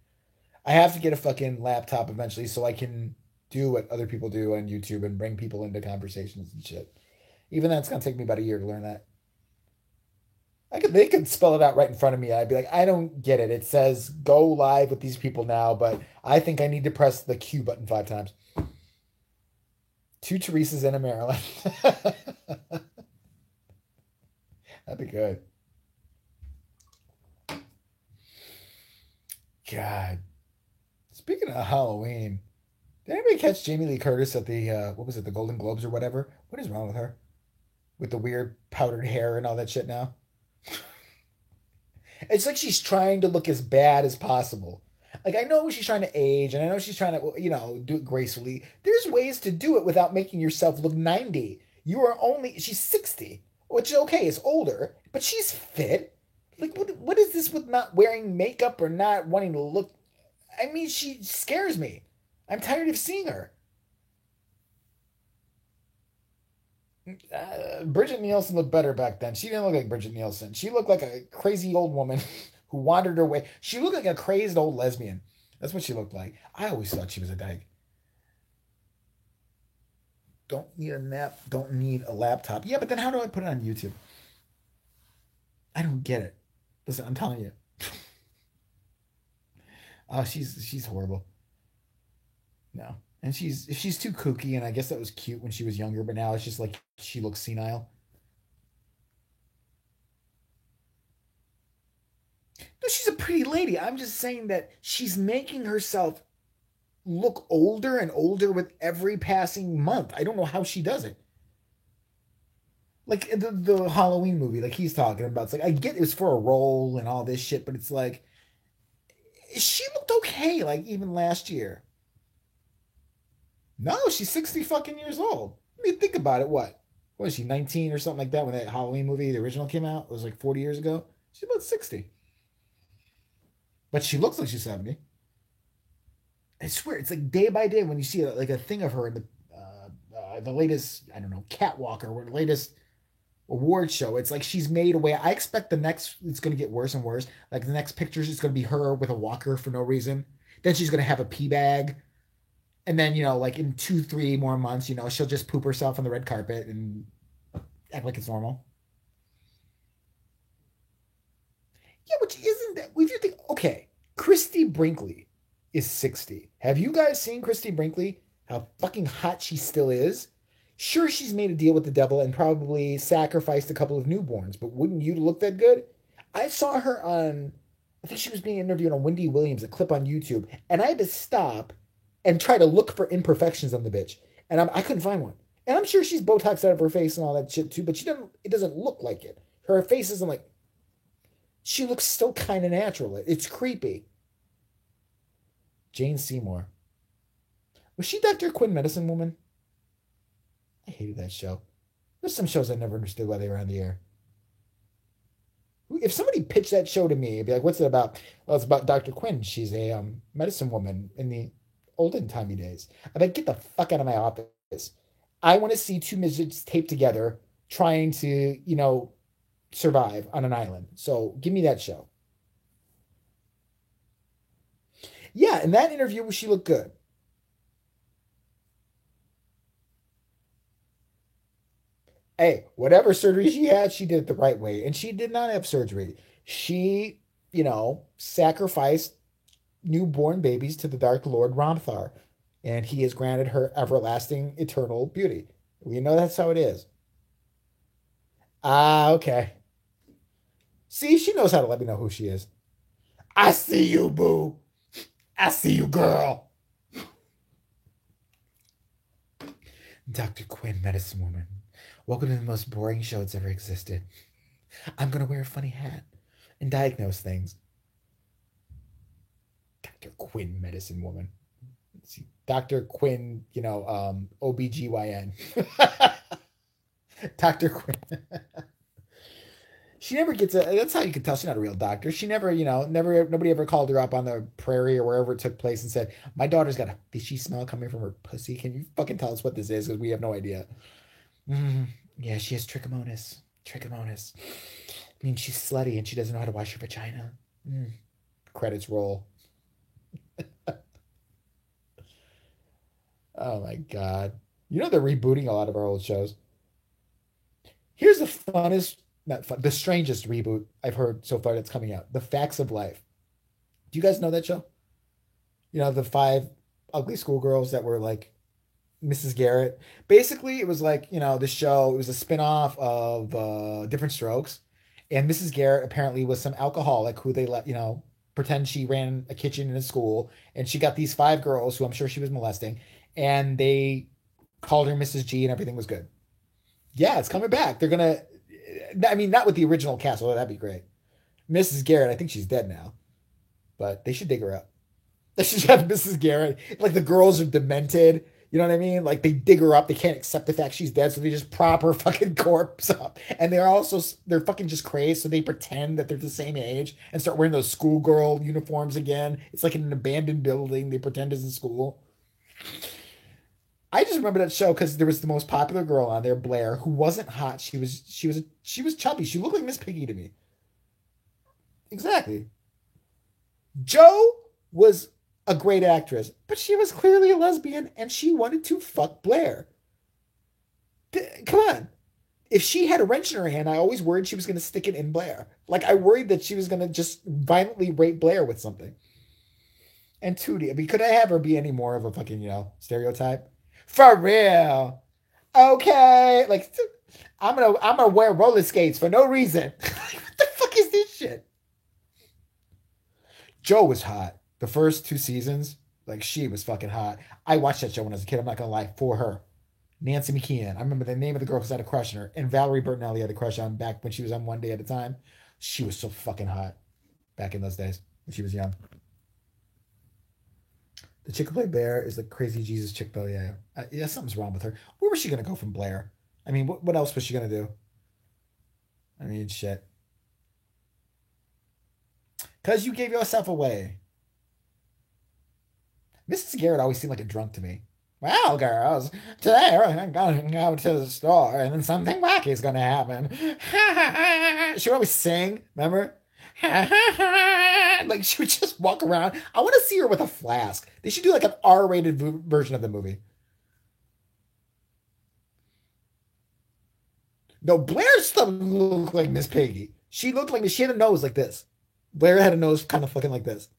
I have to get a fucking laptop eventually so I can do what other people do on YouTube and bring people into conversations and shit. Even that's gonna take me about a year to learn that. They could spell it out right in front of me. I'd be like, I don't get it. It says go live with these people now, but I think I need to press the Q button 5 times. 2 Teresas in a Maryland. That'd be good. God. Speaking of Halloween, did anybody catch Jamie Lee Curtis at the what was it, the Golden Globes or whatever? What is wrong with her? With the weird powdered hair and all that shit now? It's like she's trying to look as bad as possible. Like I know she's trying to age, and I know she's trying to, do it gracefully. There's ways to do it without making yourself look 90. She's 60, which is okay, it's older, but she's fit. Like what is this with not wearing makeup or not wanting to look? I mean, she scares me. I'm tired of seeing her. Bridget Nielsen looked better back then. She didn't look like Bridget Nielsen. She looked like a crazy old woman who wandered her way. She looked like a crazed old lesbian. That's what she looked like. I always thought she was a dyke. Don't need a nap. Don't need a laptop. Yeah, but then how do I put it on YouTube? I don't get it. Listen, I'm telling you. Oh, she's horrible. No, and she's too kooky, and I guess that was cute when she was younger, but now it's just like she looks senile. No, she's a pretty lady. I'm just saying that she's making herself look older and older with every passing month. I don't know how she does it. Like the Halloween movie, like he's talking about. It's like I get it was for a role and all this shit, but it's like she looked okay, like even last year. No, she's 60 fucking years old. I mean, think about it. What? Was she 19 or something like that when that Halloween movie, the original, came out? It was like 40 years ago. She's about 60. But she looks like she's 70. I swear, it's like day by day when you see like a thing of her in the latest, I don't know, catwalk or the latest award show. It's like she's made a way. I expect the next, it's going to get worse and worse. Like the next pictures, it's going to be her with a walker for no reason. Then she's going to have a pee bag. And then, like in 2, 3 more months, she'll just poop herself on the red carpet and act like it's normal. Yeah, which isn't that, if you think, okay, Christy Brinkley is 60. Have you guys seen Christy Brinkley? How fucking hot she still is? Sure, she's made a deal with the devil and probably sacrificed a couple of newborns, but wouldn't you look that good? I saw her on, I think she was being interviewed on Wendy Williams, a clip on YouTube, and I had to stop and try to look for imperfections on the bitch, and I couldn't find one. And I'm sure she's Botoxed out of her face and all that shit too, but it doesn't look like it. Her face isn't like, she looks still kind of natural. It's creepy. Jane Seymour. Was she Dr. Quinn Medicine Woman? I hated that show. There's some shows I never understood why they were on the air. If somebody pitched that show to me, I'd be like, what's it about? Well, it's about Dr. Quinn. She's a medicine woman in the olden timey days. I'd like, get the fuck out of my office. I want to see two midgets taped together trying to, survive on an island. So give me that show. Yeah, in that interview, she looked good. Hey, whatever surgery she had, she did it the right way. And she did not have surgery. She, sacrificed newborn babies to the Dark Lord Ramthar. And he has granted her everlasting, eternal beauty. We know that's how it is. Ah, okay. See, she knows how to let me know who she is. I see you, boo. I see you, girl. Dr. Quinn, medicine woman. Welcome to the most boring show that's ever existed. I'm going to wear a funny hat and diagnose things. Dr. Quinn, medicine woman. See, Dr. Quinn, OBGYN. Dr. Quinn. She never gets that's how you can tell she's not a real doctor. She never, nobody ever called her up on the prairie or wherever it took place and said, my daughter's got a fishy smell coming from her pussy. Can you fucking tell us what this is? Because we have no idea. Yeah, she has trichomonas. Trichomonas. I mean, she's slutty and she doesn't know how to wash her vagina. Credits roll. Oh my God. They're rebooting a lot of our old shows. Here's the funnest, not fun, the strangest reboot I've heard so far that's coming out. The Facts of Life. Do you guys know that show? The five ugly schoolgirls that were like Mrs. Garrett. Basically, it was like, the show, it was a spin-off of Different Strokes. And Mrs. Garrett apparently was some alcoholic who they let, pretend she ran a kitchen in a school. And she got these five girls who I'm sure she was molesting. And they called her Mrs. G and everything was good. Yeah, it's coming back. They're going to, I mean, not with the original cast, although that'd be great. Mrs. Garrett, I think she's dead now. But they should dig her up. They should have Mrs. Garrett. Like the girls are demented. You know what I mean? Like they dig her up. They can't accept the fact she's dead. So they just prop her fucking corpse up. And they're fucking just crazed. So they pretend that they're the same age and start wearing those schoolgirl uniforms again. It's like in an abandoned building. They pretend it's in school. I just remember that show because there was the most popular girl on there, Blair, who wasn't hot. She was chubby. She looked like Miss Piggy to me. Exactly. Jo was a great actress, but she was clearly a lesbian and she wanted to fuck Blair. Come on. If she had a wrench in her hand, I always worried she was going to stick it in Blair. Like I worried that she was going to just violently rape Blair with something. And Tootie, I mean, could I have her be any more of a fucking, stereotype? For real. Okay. Like I'm gonna wear roller skates for no reason. What the fuck is this shit? Jo was hot. The first two seasons, like she was fucking hot. I watched that show when I was a kid. I'm not gonna lie, for her. Nancy McKeon. I remember the name of the girl because I had a crush on her. And Valerie Bertinelli had a crush on back when she was on One Day at a Time. She was so fucking hot back in those days when she was young. The chick who played Blair is the crazy Jesus chick, though. Yeah, yeah, something's wrong with her. Where was she gonna go from Blair? I mean, what else was she gonna do? I mean, shit. Cause you gave yourself away. Mrs. Garrett always seemed like a drunk to me. Well, girls, today we're going to go to the store and then something wacky is going to happen. She would always sing, remember? Like she would just walk around. I want to see her with a flask. They should do like an R-rated version of the movie. No, Blair stuff looked like Miss Piggy. She looked like she had a nose like this. Blair had a nose kind of fucking like this.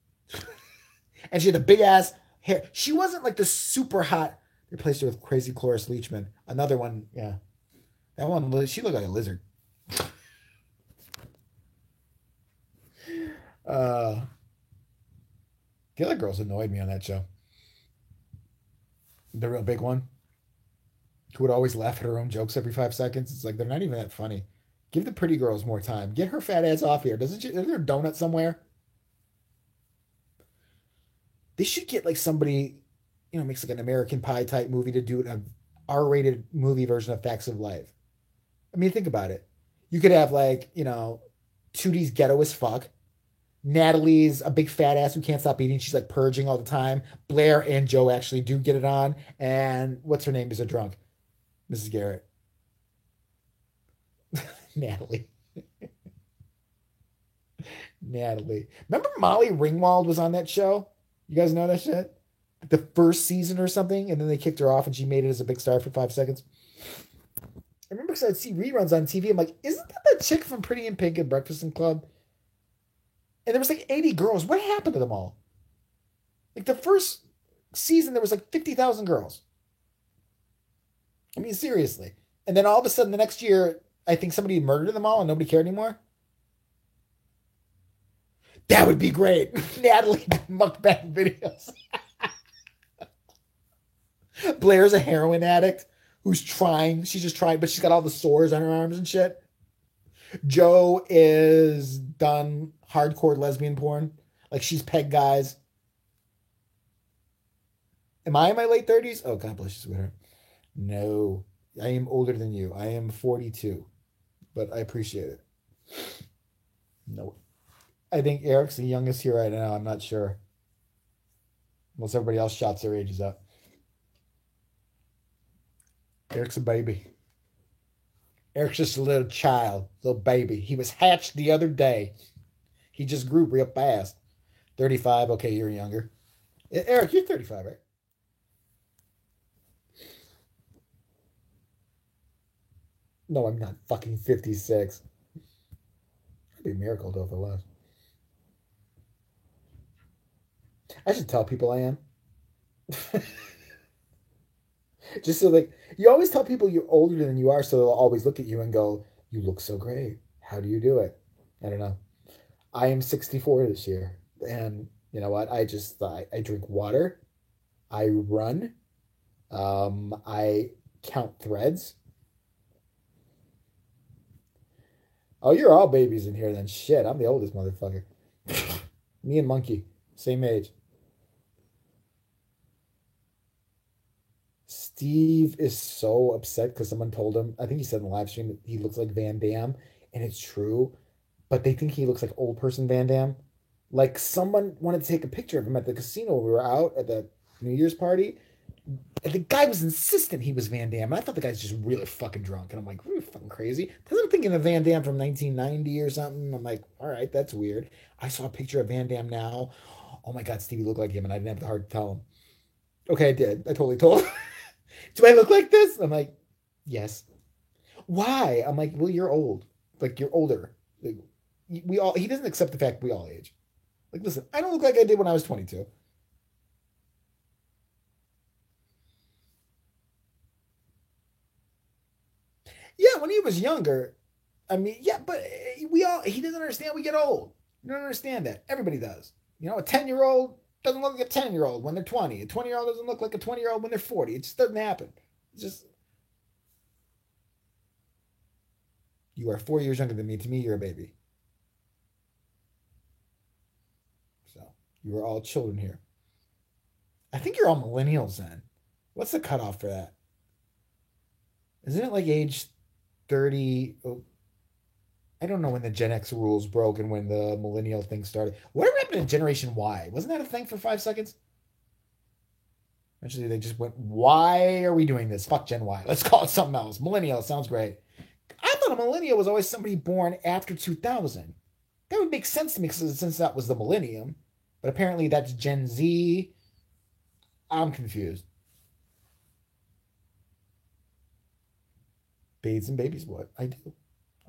And she had the big ass hair. She wasn't like the super hot. They replaced her with crazy Cloris Leachman. Another one, yeah. That one, she looked like a lizard. Uh, the other girls annoyed me on that show. The real big one, who would always laugh at her own jokes every 5 seconds. It's like they're not even that funny. Give the pretty girls more time. Get her fat ass off here. Doesn't she? Is there a donut somewhere? They should get like somebody, makes like an American Pie type movie to do an R-rated movie version of Facts of Life. I mean, think about it. You could have like, Tootie's ghetto as fuck. Natalie's a big fat ass who can't stop eating. She's like purging all the time. Blair and Joe actually do get it on. And what's her name is a drunk? Mrs. Garrett. Natalie. Natalie. Remember Molly Ringwald was on that show? You guys know that shit? The first season or something, and then they kicked her off and she made it as a big star for 5 seconds. I remember because I'd see reruns on TV. I'm like, isn't that chick from Pretty in Pink and Breakfast Club? And there was like 80 girls. What happened to them all? Like the first season, there was like 50,000 girls. I mean, seriously. And then all of a sudden, the next year, I think somebody murdered them all and nobody cared anymore. That would be great. Natalie mukbang videos. Blair's a heroin addict who's trying. She's just trying, but she's got all the sores on her arms and shit. Joe is done hardcore lesbian porn. Like she's pegged guys. Am I in my late 30s? Oh, God bless you, sweetheart. No, I am older than you. I am 42, but I appreciate it. No, I think Eric's the youngest here right now. I'm not sure. Unless everybody else shots their ages up. Eric's a baby. Eric's just a little child, little baby. He was hatched the other day. He just grew real fast. 35. Okay, you're younger. Eric, you're 35, right? No, I'm not fucking 56. It'd be a miracle though if it was. I should tell people I am. Just so like you always tell people you're older than you are, so they'll always look at you and go, "You look so great. How do you do it?" I don't know. I am 64 this year, and you know what? I drink water, I run, I count threads. Oh, you're all babies in here then. Shit, I'm the oldest motherfucker. Me and Monkey, same age. Steve is so upset because someone told him, I think he said in the live stream that he looks like Van Damme, and it's true, but they think he looks like old person Van Damme. Like someone wanted to take a picture of him at the casino. We were out at the New Year's party, and the guy was insistent he was Van Damme. And I thought the guy's just really fucking drunk, and I'm like, really fucking crazy. Because I'm thinking of Van Damme from 1990 or something. I'm like, all right, that's weird. I saw a picture of Van Damme now. Oh my God, Stevie looked like him, and I didn't have the heart to tell him. Okay, I did. I totally told him. Do I look like this? I'm like, yes. Why? I'm like, well, you're old. Like, you're older. Like, he doesn't accept the fact we all age. Like, listen, I don't look like I did when I was 22. Yeah, when he was younger, I mean, yeah, but he doesn't understand we get old. You don't understand that. Everybody does. A 10-year-old doesn't look like a 10-year-old when they're 20. A 20-year-old doesn't look like a 20-year-old when they're 40. It just doesn't happen. It's just, you are 4 years younger than me. To me, you're a baby. So, you are all children here. I think you're all millennials then. What's the cutoff for that? Isn't it like age 30? Oh, I don't know when the Gen X rules broke and when the millennial thing started. Whatever happened to Generation Y? Wasn't that a thing for 5 seconds? Eventually, they just went, why are we doing this? Fuck Gen Y. Let's call it something else. Millennial sounds great. I thought a millennial was always somebody born after 2000. That would make sense to me since that was the millennium. But apparently, that's Gen Z. I'm confused. Bathes in baby's blood. I do.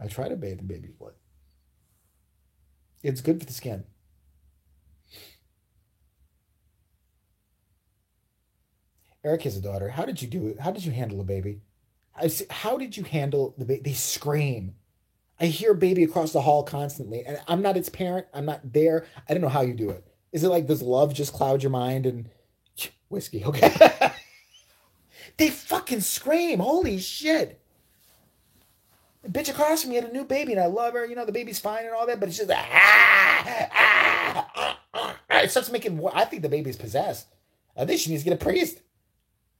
I try to bathe in baby's blood. It's good for the skin. Eric has a daughter. How did you do it? How did you handle a baby? How did you handle the baby? They scream. I hear baby across the hall constantly, and I'm not its parent. I'm not there. I don't know how you do it. Is it like, does love just cloud your mind and whiskey? Okay. They fucking scream. Holy shit. The bitch across from me had a new baby, and I love her. You know, the baby's fine and all that, but it's just it starts making. I think the baby's possessed. I think she needs to get a priest.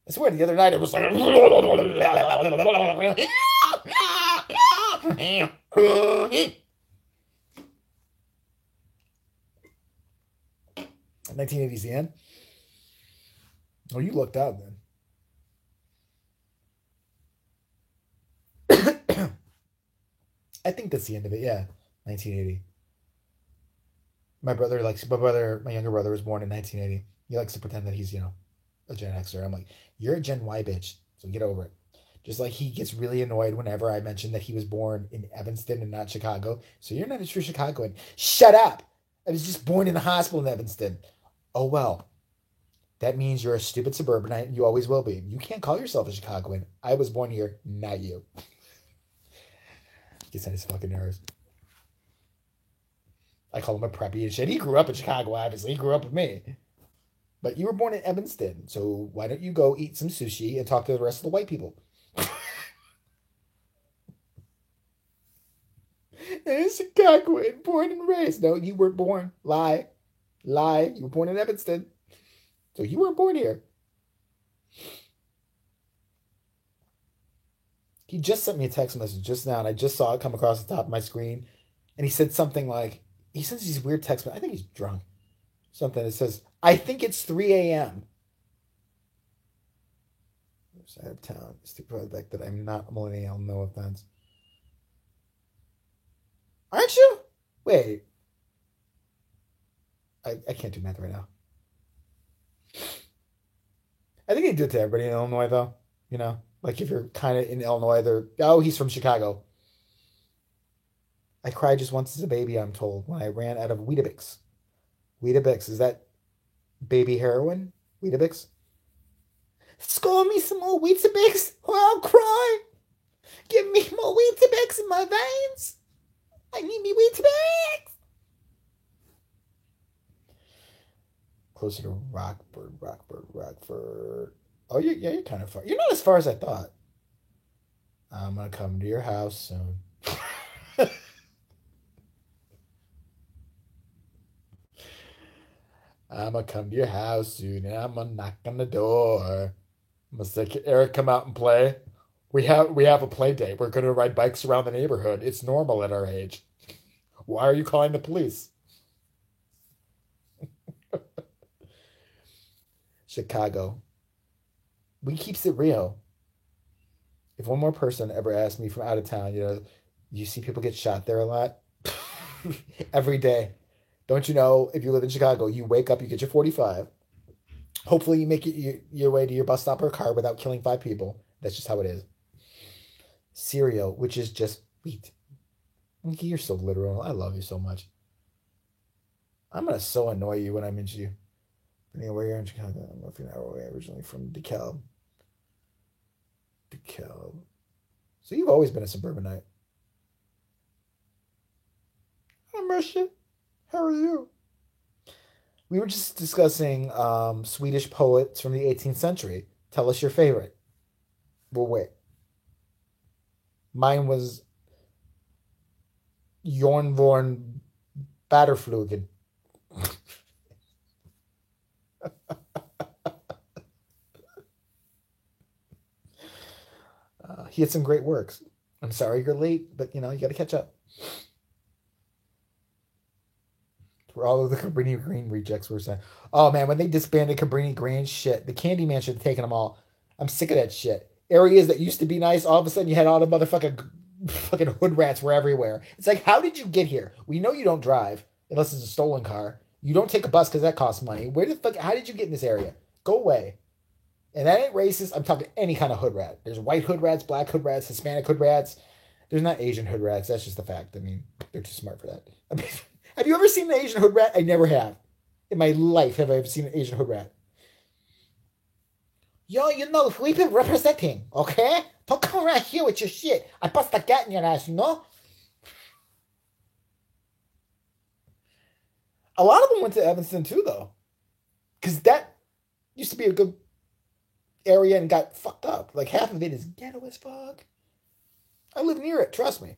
I swear, the other night it was like 1980s the end. Oh, you looked out then. I think that's the end of it. Yeah, 1980. My younger brother was born in 1980. He likes to pretend that he's, a Gen Xer. I'm like, you're a Gen Y bitch, so get over it. Just like he gets really annoyed whenever I mention that he was born in Evanston and not Chicago. So you're not a true Chicagoan. Shut up! I was just born in the hospital in Evanston. Oh well. That means you're a stupid suburbanite and you always will be. You can't call yourself a Chicagoan. I was born here, not you. Gets on his fucking nerves. I call him a preppy and shit. He grew up in Chicago, obviously. He grew up with me. But you were born in Evanston, so why don't you go eat some sushi and talk to the rest of the white people? In Chicago, born and raised. No, you weren't born. Lie. Lie. You were born in Evanston. So you weren't born here. He just sent me a text message just now, and I just saw it come across the top of my screen. And he said something like, he sends these weird texts, I think he's drunk. Something that says, I think it's 3 a.m. Side of town. Stupid fact that I'm not a millennial, no offense. Aren't you? Wait. I can't do math right now. I think they do it to everybody in Illinois, though. Like if you're kind of in Illinois, he's from Chicago. I cried just once as a baby, I'm told, when I ran out of Weetabix. Weetabix, is that baby heroin? Weetabix? Score me some more Weetabix or I'll cry. Give me more Weetabix in my veins. I need me Weetabix. Closer to Rockford. Oh, you're kind of far. You're not as far as I thought. I'm going to come to your house soon. I'm going to come to your house soon and I'm going to knock on the door. I'm going to say, can Eric come out and play? We have a play date. We're going to ride bikes around the neighborhood. It's normal at our age. Why are you calling the police? Chicago. We keeps it real. If one more person ever asked me from out of town, you see people get shot there a lot? Every day. Don't you know, if you live in Chicago, you wake up, you get your 45. Hopefully you make it your way to your bus stop or car without killing 5 people. That's just how it is. Cereal, which is just wheat. You're so literal. I love you so much. I'm going to so annoy you when I mention you. Anywhere you're in Chicago, I'm roughly an hour away, originally from DeKalb. So you've always been a suburbanite. Hi, Marcia. How are you? We were just discussing Swedish poets from the 18th century. Tell us your favorite. Well, wait. Mine was Jorn von Batterflugen. He had some great works. I'm sorry you're late, but you got to catch up. For all of the Cabrini Green rejects were saying, oh man, when they disbanded Cabrini Green, shit, the Candyman should have taken them all. I'm sick of that shit. Areas that used to be nice, all of a sudden you had all the motherfucking fucking hood rats were everywhere. It's like, how did you get here? We know you don't drive unless it's a stolen car. You don't take a bus because that costs money. How did you get in this area? Go away. And that ain't racist. I'm talking any kind of hood rat. There's white hood rats, black hood rats, Hispanic hood rats. There's not Asian hood rats. That's just a fact. I mean, they're too smart for that. I mean, have you ever seen an Asian hood rat? I never have. In my life, have I ever seen an Asian hood rat? Yo, we've been representing, okay? Don't come around here with your shit. I bust a gat in your ass, A lot of them went to Evanston too, though. Because that used to be a good area and got fucked up. Like, half of it is ghetto as fuck. I live near it, trust me.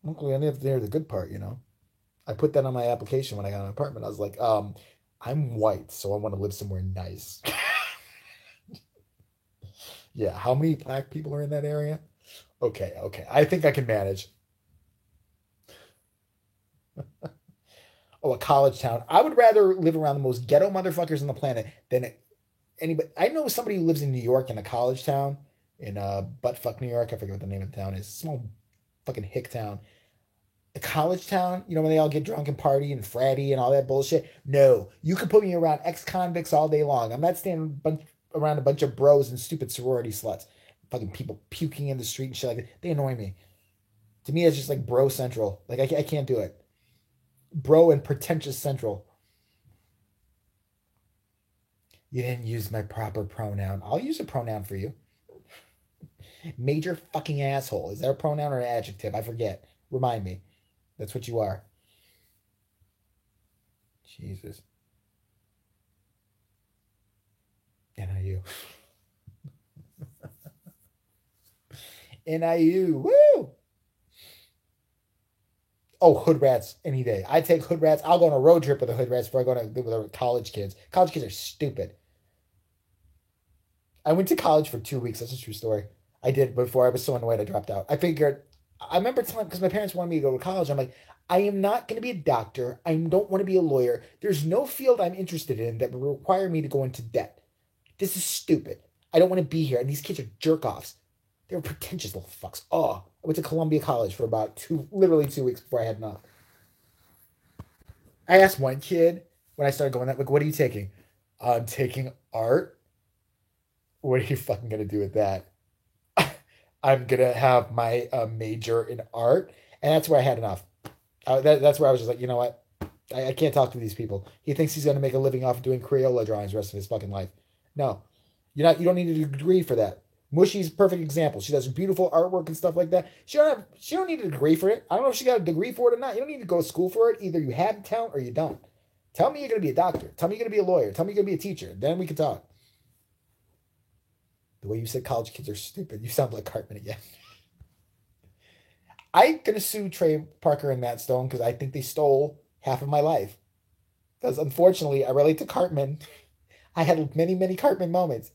Luckily, I live near the good part, I put that on my application when I got an apartment. I was like, I'm white, so I want to live somewhere nice. Yeah, how many black people are in that area? Okay, okay. I think I can manage. Oh, a college town. I would rather live around the most ghetto motherfuckers on the planet than anybody. I know somebody who lives in New York in a college town in buttfuck New York. I forget what the name of the town is. Small fucking hick town. A college town, when they all get drunk and party and fratty and all that bullshit. No, you can put me around ex-convicts all day long. I'm not standing around a bunch of bros and stupid sorority sluts. Fucking people puking in the street and shit like that. They annoy me. To me, it's just like bro central. Like, I can't do it. Bro and pretentious central. You didn't use my proper pronoun. I'll use a pronoun for you. Major fucking asshole. Is that a pronoun or an adjective? I forget. Remind me. That's what you are. Jesus. NIU. NIU. Woo! Oh, hood rats any day. I take hood rats. I'll go on a road trip with the hood rats before I go with the college kids. College kids are stupid. I went to college for 2 weeks. That's a true story. I did before I was so annoyed I dropped out. I remember telling, because my parents wanted me to go to college. I'm like, I am not going to be a doctor. I don't want to be a lawyer. There's no field I'm interested in that would require me to go into debt. This is stupid. I don't want to be here. And these kids are jerk offs. They were pretentious little fucks. Oh, I went to Columbia College for about literally 2 weeks before I had enough. I asked one kid when I started going that, like, what are you taking? I'm taking art. What are you fucking gonna do with that? I'm gonna have my major in art, and that's where I had enough. That's where I was just like, you know what? I can't talk to these people. He thinks he's gonna make a living off of doing Crayola drawings the rest of his fucking life. No, you're not. You don't need a degree for that. Mushy's a perfect example. She does beautiful artwork and stuff like that. She don't need a degree for it. I don't know if she got a degree for it or not. You don't need to go to school for it. Either you have talent or you don't. Tell me you're gonna be a doctor. Tell me you're gonna be a lawyer. Tell me you're gonna be a teacher. Then we can talk. The way you said college kids are stupid, you sound like Cartman again. I'm gonna sue Trey Parker and Matt Stone because I think they stole half of my life. Because unfortunately, I relate to Cartman. I had many, many Cartman moments.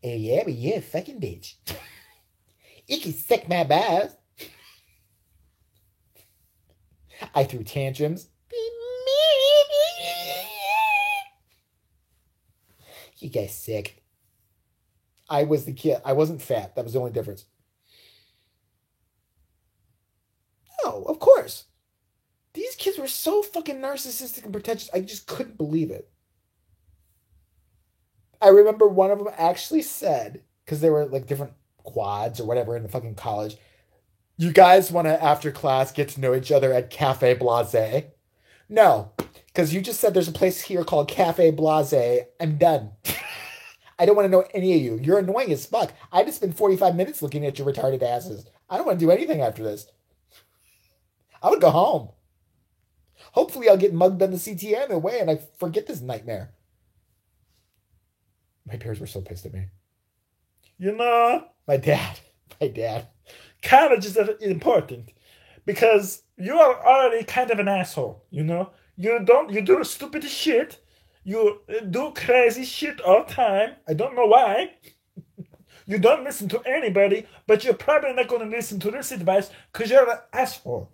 Oh yeah, but you're a fucking bitch. You can suck my balls. I threw tantrums. You guys sick. I was the kid. I wasn't fat. That was the only difference. No, of course. These kids were so fucking narcissistic and pretentious. I just couldn't believe it. I remember one of them actually said, because there were like different quads or whatever in the fucking college, you guys want to, after class, get to know each other at Cafe Blase? No, because you just said there's a place here called Cafe Blase. I'm done. I don't want to know any of you. You're annoying as fuck. I just spent 45 minutes looking at your retarded asses. I don't want to do anything after this. I would go home. Hopefully I'll get mugged on the CTA in the way and I forget this nightmare. My parents were so pissed at me. My dad. College is important because you are already kind of an asshole, You do stupid shit. You do crazy shit all the time. I don't know why. You don't listen to anybody, but you're probably not going to listen to this advice because you're an asshole.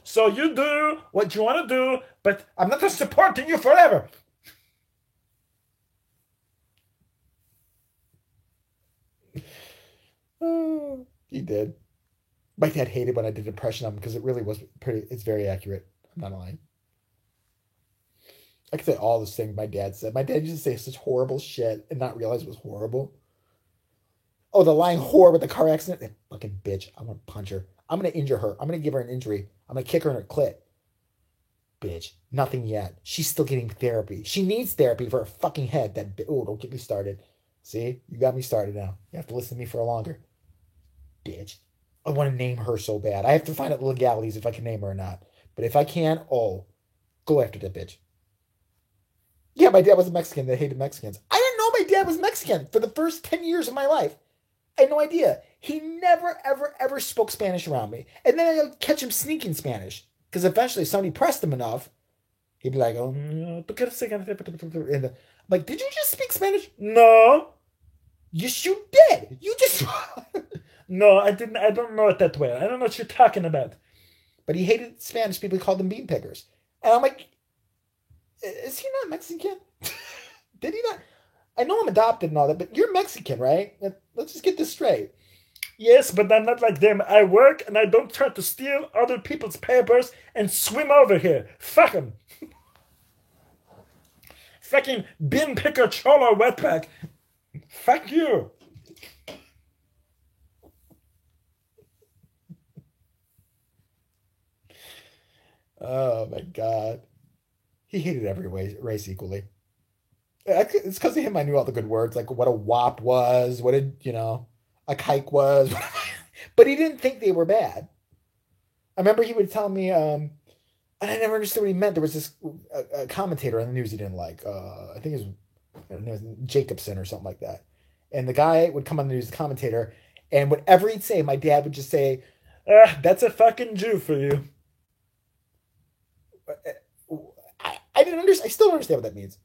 So you do what you want to do, but I'm not supporting you forever. He did. My dad hated when I did impression of him because it really was it's very accurate. I'm not lying. I could say all the things my dad said. My dad used to say such horrible shit and not realize it was horrible. Oh, the lying whore with the car accident. That fucking bitch. I'm gonna punch her. I'm gonna injure her. I'm gonna give her an injury. I'm gonna kick her in her clit. Bitch. Nothing yet. She's still getting therapy. She needs therapy for her fucking head. Oh, don't get me started. See? You got me started now. You have to listen to me for longer. Bitch. I want to name her so bad. I have to find out the legalities if I can name her or not. But if I can, oh, go after that bitch. Yeah, my dad was a Mexican that hated Mexicans. I didn't know my dad was Mexican for the first 10 years of my life. I had no idea. He never, ever, ever spoke Spanish around me. And then I'd catch him sneaking Spanish. Because eventually, if somebody pressed him enough, he'd be like, oh, and I'm like, did you just speak Spanish? No. Yes, you did. You just... No, I didn't. I don't know it that well. I don't know what you're talking about. But he hated Spanish people. He called them bean pickers. And I'm like, is he not Mexican? Did he not? I know I'm adopted and all that, but you're Mexican, right? Let's just get this straight. Yes, but I'm not like them. I work and I don't try to steal other people's papers and swim over here. Fuck them. Fucking bin picker cholo wetback. Fuck you. Oh my god. He hated every race equally. It's because of him I knew all the good words, like what a wop was, what a kike was. But he didn't think they were bad. I remember he would tell me, and I never understood what he meant. There was this a commentator on the news he didn't like. I think it was Jacobson or something like that. And the guy would come on the news, the commentator, and whatever he'd say, my dad would just say, that's a fucking Jew for you. I didn't understand. I still don't understand what that means.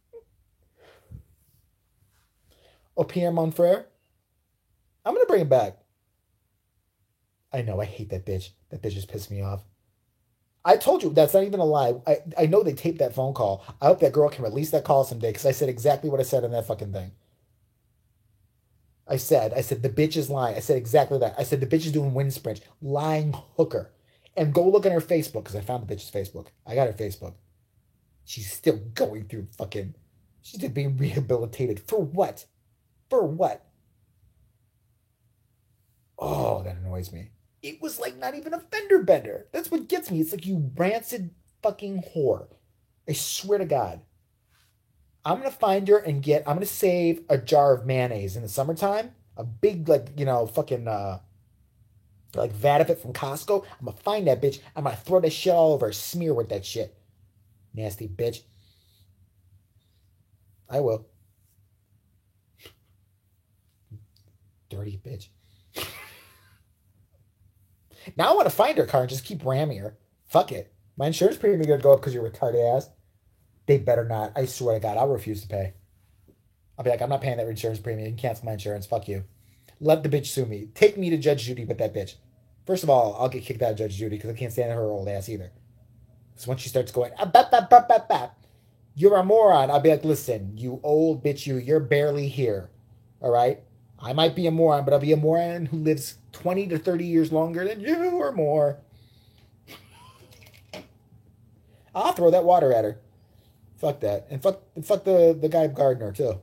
Oh, Pierre Monfrere? I'm going to bring him back. I know, I hate that bitch. That bitch just pissed me off. I told you, that's not even a lie. I know they taped that phone call. I hope that girl can release that call someday because I said exactly what I said in that fucking thing. I said, the bitch is lying. I said exactly that. I said, the bitch is doing wind sprints. Lying hooker. And go look on her Facebook because I found the bitch's Facebook. I got her Facebook. She's still going through fucking... She's still being rehabilitated. For what? For what? Oh, that annoys me. It was like not even a fender bender. That's what gets me. It's like you rancid fucking whore. I swear to God. I'm going to find her and I'm going to save a jar of mayonnaise in the summertime. A big, fucking, vat of it from Costco. I'm going to find that bitch. I'm going to throw that shit all over her. Smear with that shit. Nasty bitch. I will. Dirty bitch. Now I want to find her car and just keep ramming her. Fuck it. My insurance premium is going to go up because you're retarded ass. They better not. I swear to God, I'll refuse to pay. I'll be like, I'm not paying that insurance premium. You can cancel my insurance. Fuck you. Let the bitch sue me. Take me to Judge Judy with that bitch. First of all, I'll get kicked out of Judge Judy because I can't stand her old ass either. So once she starts going, you're a moron. I'll be like, listen, you old bitch, you're barely here. All right? I might be a moron, but I'll be a moron who lives 20 to 30 years longer than you or more. I'll throw that water at her. Fuck that. And fuck the guy Gardner, too.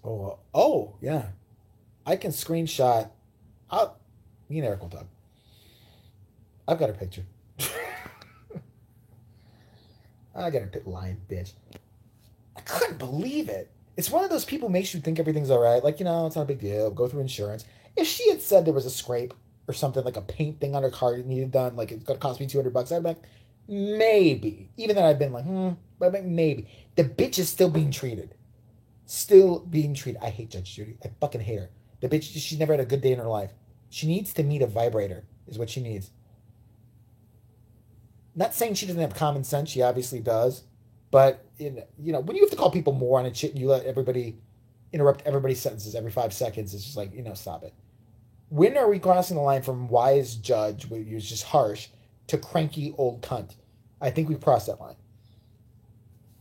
Oh, yeah. I can screenshot. Me and Eric will talk. I've got her picture. I got her lying bitch. I couldn't believe it. It's one of those people who makes you think everything's all right. Like, it's not a big deal. Go through insurance. If she had said there was a scrape or something, like a paint thing on her car that needed done, like it's going to cost me $200, I'd be like, maybe. Even then I'd been like, but I'm like, maybe. The bitch is still being treated. Still being treated. I hate Judge Judy. I fucking hate her. The bitch, she's never had a good day in her life. She needs to meet a vibrator, is what she needs. Not saying she doesn't have common sense. She obviously does. But, when you have to call people moron and shit and you let everybody interrupt everybody's sentences every 5 seconds, it's just like, stop it. When are we crossing the line from wise judge, who's just harsh, to cranky old cunt? I think we've crossed that line.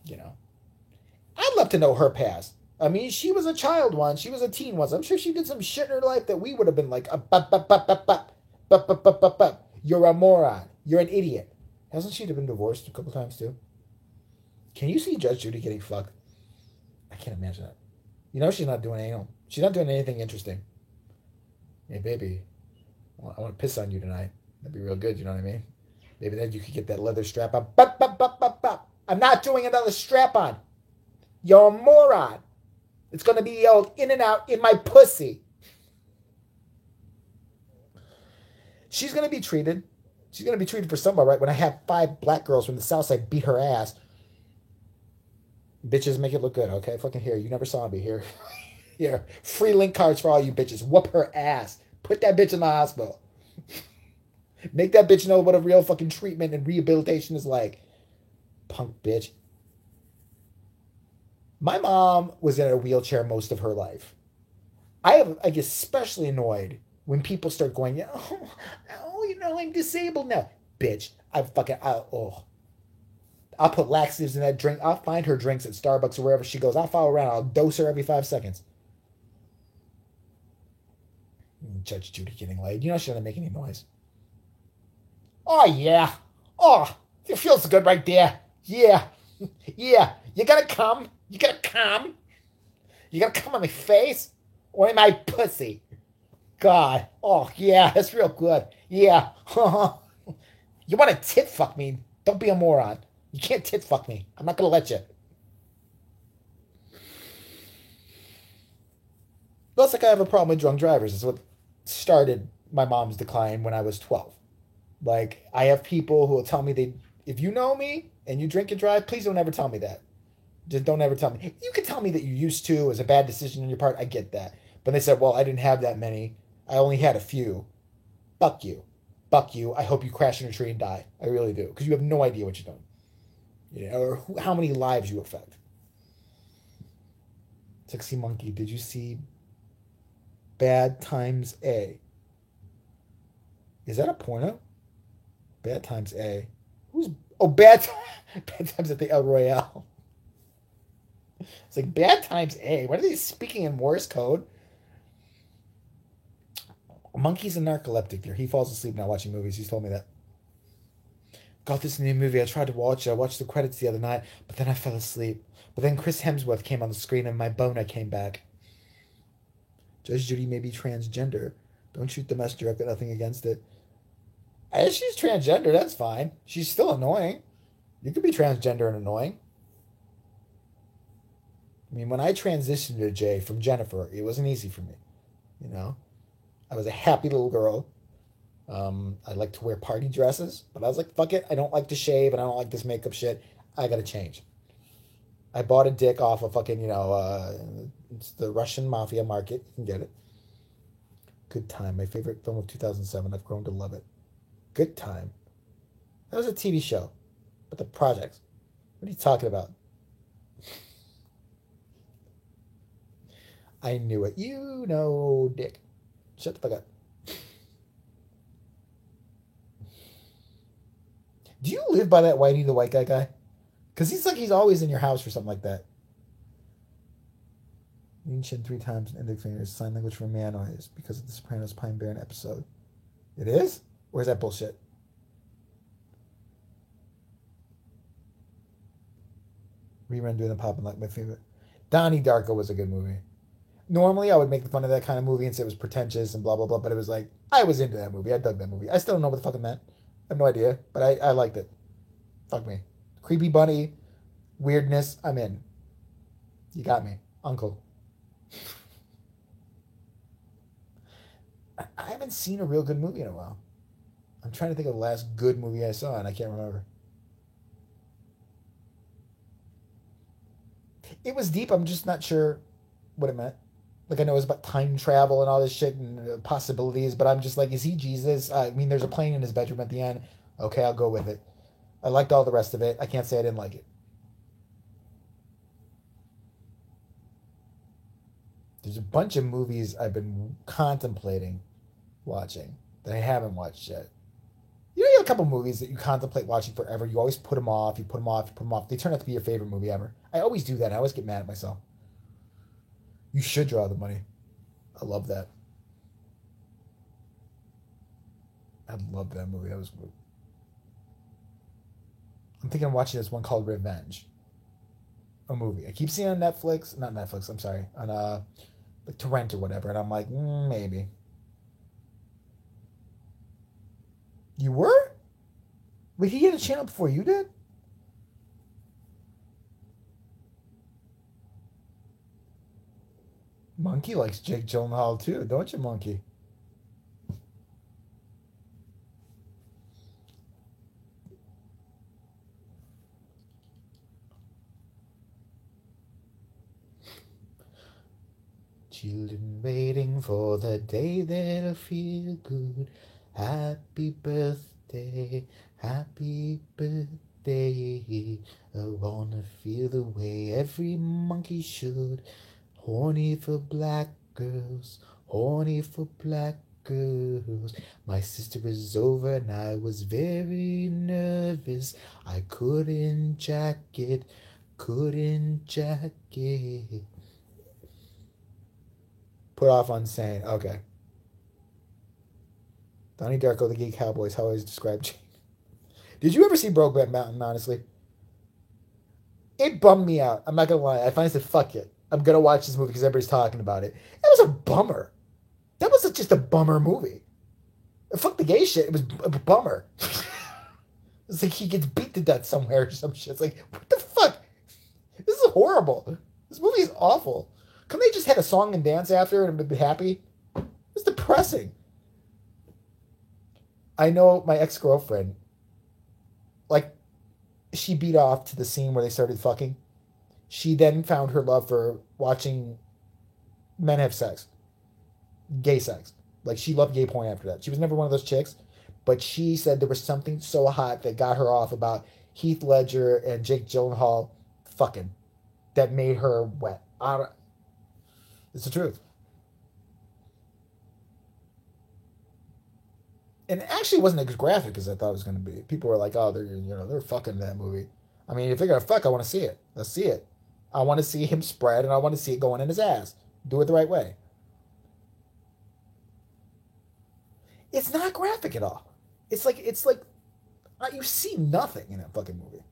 I'd love to know her past. I mean, she was a child once. She was a teen once. I'm sure she did some shit in her life that we would have been like, you're a moron. You're an idiot. Hasn't she been divorced a couple times too? Can you see Judge Judy getting fucked? I can't imagine that. She's not doing anal. She's not doing anything interesting. Hey, baby, I want to piss on you tonight. That'd be real good, you know what I mean? Maybe then you could get that leather strap on. Bop, bop, bop, bop, bop. I'm not doing another strap on. You're a moron. It's going to be yelled in and out in my pussy. She's going to be treated. She's going to be treated for something, right? When I have 5 black girls from the South Side beat her ass, bitches make it look good, okay? Fucking here. You never saw me here. Here. Free link cards for all you bitches. Whoop her ass. Put that bitch in the hospital. Make that bitch know what a real fucking treatment and rehabilitation is like. Punk bitch. My mom was in a wheelchair most of her life. I get especially annoyed when people start going, I'm disabled now. Bitch, I'll put laxatives in that drink. I'll find her drinks at Starbucks or wherever she goes. I'll follow around. I'll dose her every 5 seconds. Judge Judy getting laid. You know she doesn't make any noise. Oh, yeah. Oh, it feels good right there. Yeah. Yeah. You gotta come. You gotta come. You gotta come on my face or in my pussy. God. Oh, yeah. That's real good. Yeah. You want to tit fuck me? Don't be a moron. You can't tit fuck me. I'm not gonna let you. Looks like I have a problem with drunk drivers. It's what started my mom's decline when I was 12. Like, I have people who will tell me if you know me and you drink and drive, please don't ever tell me that. Just don't ever tell me. You can tell me that you used to. It was a bad decision on your part. I get that. But they said, well, I didn't have that many. I only had a few. Fuck you. Fuck you. I hope you crash in a tree and die. I really do. Because you have no idea what you're doing. Or how many lives you affect. Sexy Monkey, did you see Bad Times A? Is that a porno? Bad Times A. Bad Times at the El Royale. It's like Bad Times A. What are they speaking in Morse code? Monkey's a narcoleptic there. He falls asleep now watching movies. He's told me that. Got this new movie. I tried to watch it. I watched the credits the other night, but then I fell asleep. But then Chris Hemsworth came on the screen and my boner came back. Judge Judy may be transgender. Don't shoot the messenger. I've got nothing against it. As she's transgender, that's fine. She's still annoying. You could be transgender and annoying. I mean, when I transitioned to Jay from Jennifer, it wasn't easy for me. I was a happy little girl. I like to wear party dresses, but I was like, fuck it. I don't like to shave and I don't like this makeup shit. I gotta change. I bought a dick off of fucking, it's the Russian mafia market. You can get it. Good Time. My favorite film of 2007. I've grown to love it. Good Time. That was a TV show. But the projects. What are you talking about? I knew it. Dick. Shut the fuck up. Do you live by that Whitey the White Guy? Because he's always in your house or something like that. Lean chin 3 times and index fingers. Sign language for man noise because of the Sopranos Pine Barren episode. It is? Or is that bullshit? Rerun doing the poppin' like my favorite. Donnie Darko was a good movie. Normally, I would make fun of that kind of movie and say it was pretentious and blah, blah, blah. But it was like, I was into that movie. I dug that movie. I still don't know what the fuck it meant. I have no idea. But I liked it. Fuck me. Creepy bunny. Weirdness. I'm in. You got me. Uncle. I haven't seen a real good movie in a while. I'm trying to think of the last good movie I saw and I can't remember. It was deep. I'm just not sure what it meant. Like, I know it's about time travel and all this shit and possibilities, but I'm just like, is he Jesus? I mean, there's a plane in his bedroom at the end. Okay, I'll go with it. I liked all the rest of it. I can't say I didn't like it. There's a bunch of movies I've been contemplating watching that I haven't watched yet. You have a couple movies that you contemplate watching forever. You always put them off. You put them off. You put them off. They turn out to be your favorite movie ever. I always do that. I always get mad at myself. You should draw the money. I love that. I love that movie. That was good. I'm thinking of watching this one called Revenge. A movie. I keep seeing it on Netflix. Not Netflix, I'm sorry. On like Torrent or whatever. And I'm like, maybe. You were? Wait, he had a channel before you did? Monkey likes Jake Gyllenhaal too, don't you, Monkey? Children waiting for the day they'll feel good. Happy birthday, happy birthday. I wanna feel the way every monkey should. Horny for black girls, horny for black girls. My sister was over and I was very nervous. I couldn't jack it, couldn't jack it. Put off on saying, okay. Donnie Darko, the Gay Cowboys, how I always described. Did you ever see Brokeback Mountain, honestly? It bummed me out. I'm not going to lie. I finally said, fuck it. I'm going to watch this movie because everybody's talking about it. It was a bummer. That was just a bummer movie. Fuck the gay shit. It was a bummer. It's like he gets beat to death somewhere or some shit. It's like, what the fuck? This is horrible. This movie is awful. Couldn't they just had a song and dance after and be happy? It's depressing. I know my ex-girlfriend, like, she beat off to the scene where they started fucking. She then found her love for watching men have sex. Gay sex. Like, she loved gay porn after that. She was never one of those chicks, but she said there was something so hot that got her off about Heath Ledger and Jake Gyllenhaal fucking that made her wet. It's the truth. And it actually wasn't as graphic as I thought it was going to be. People were like, "Oh, they're fucking in that movie." I mean, if they're gonna fuck, I want to see it. Let's see it. I want to see him spread, and I want to see it going in his ass. Do it the right way. It's not graphic at all. It's like you see nothing in that fucking movie.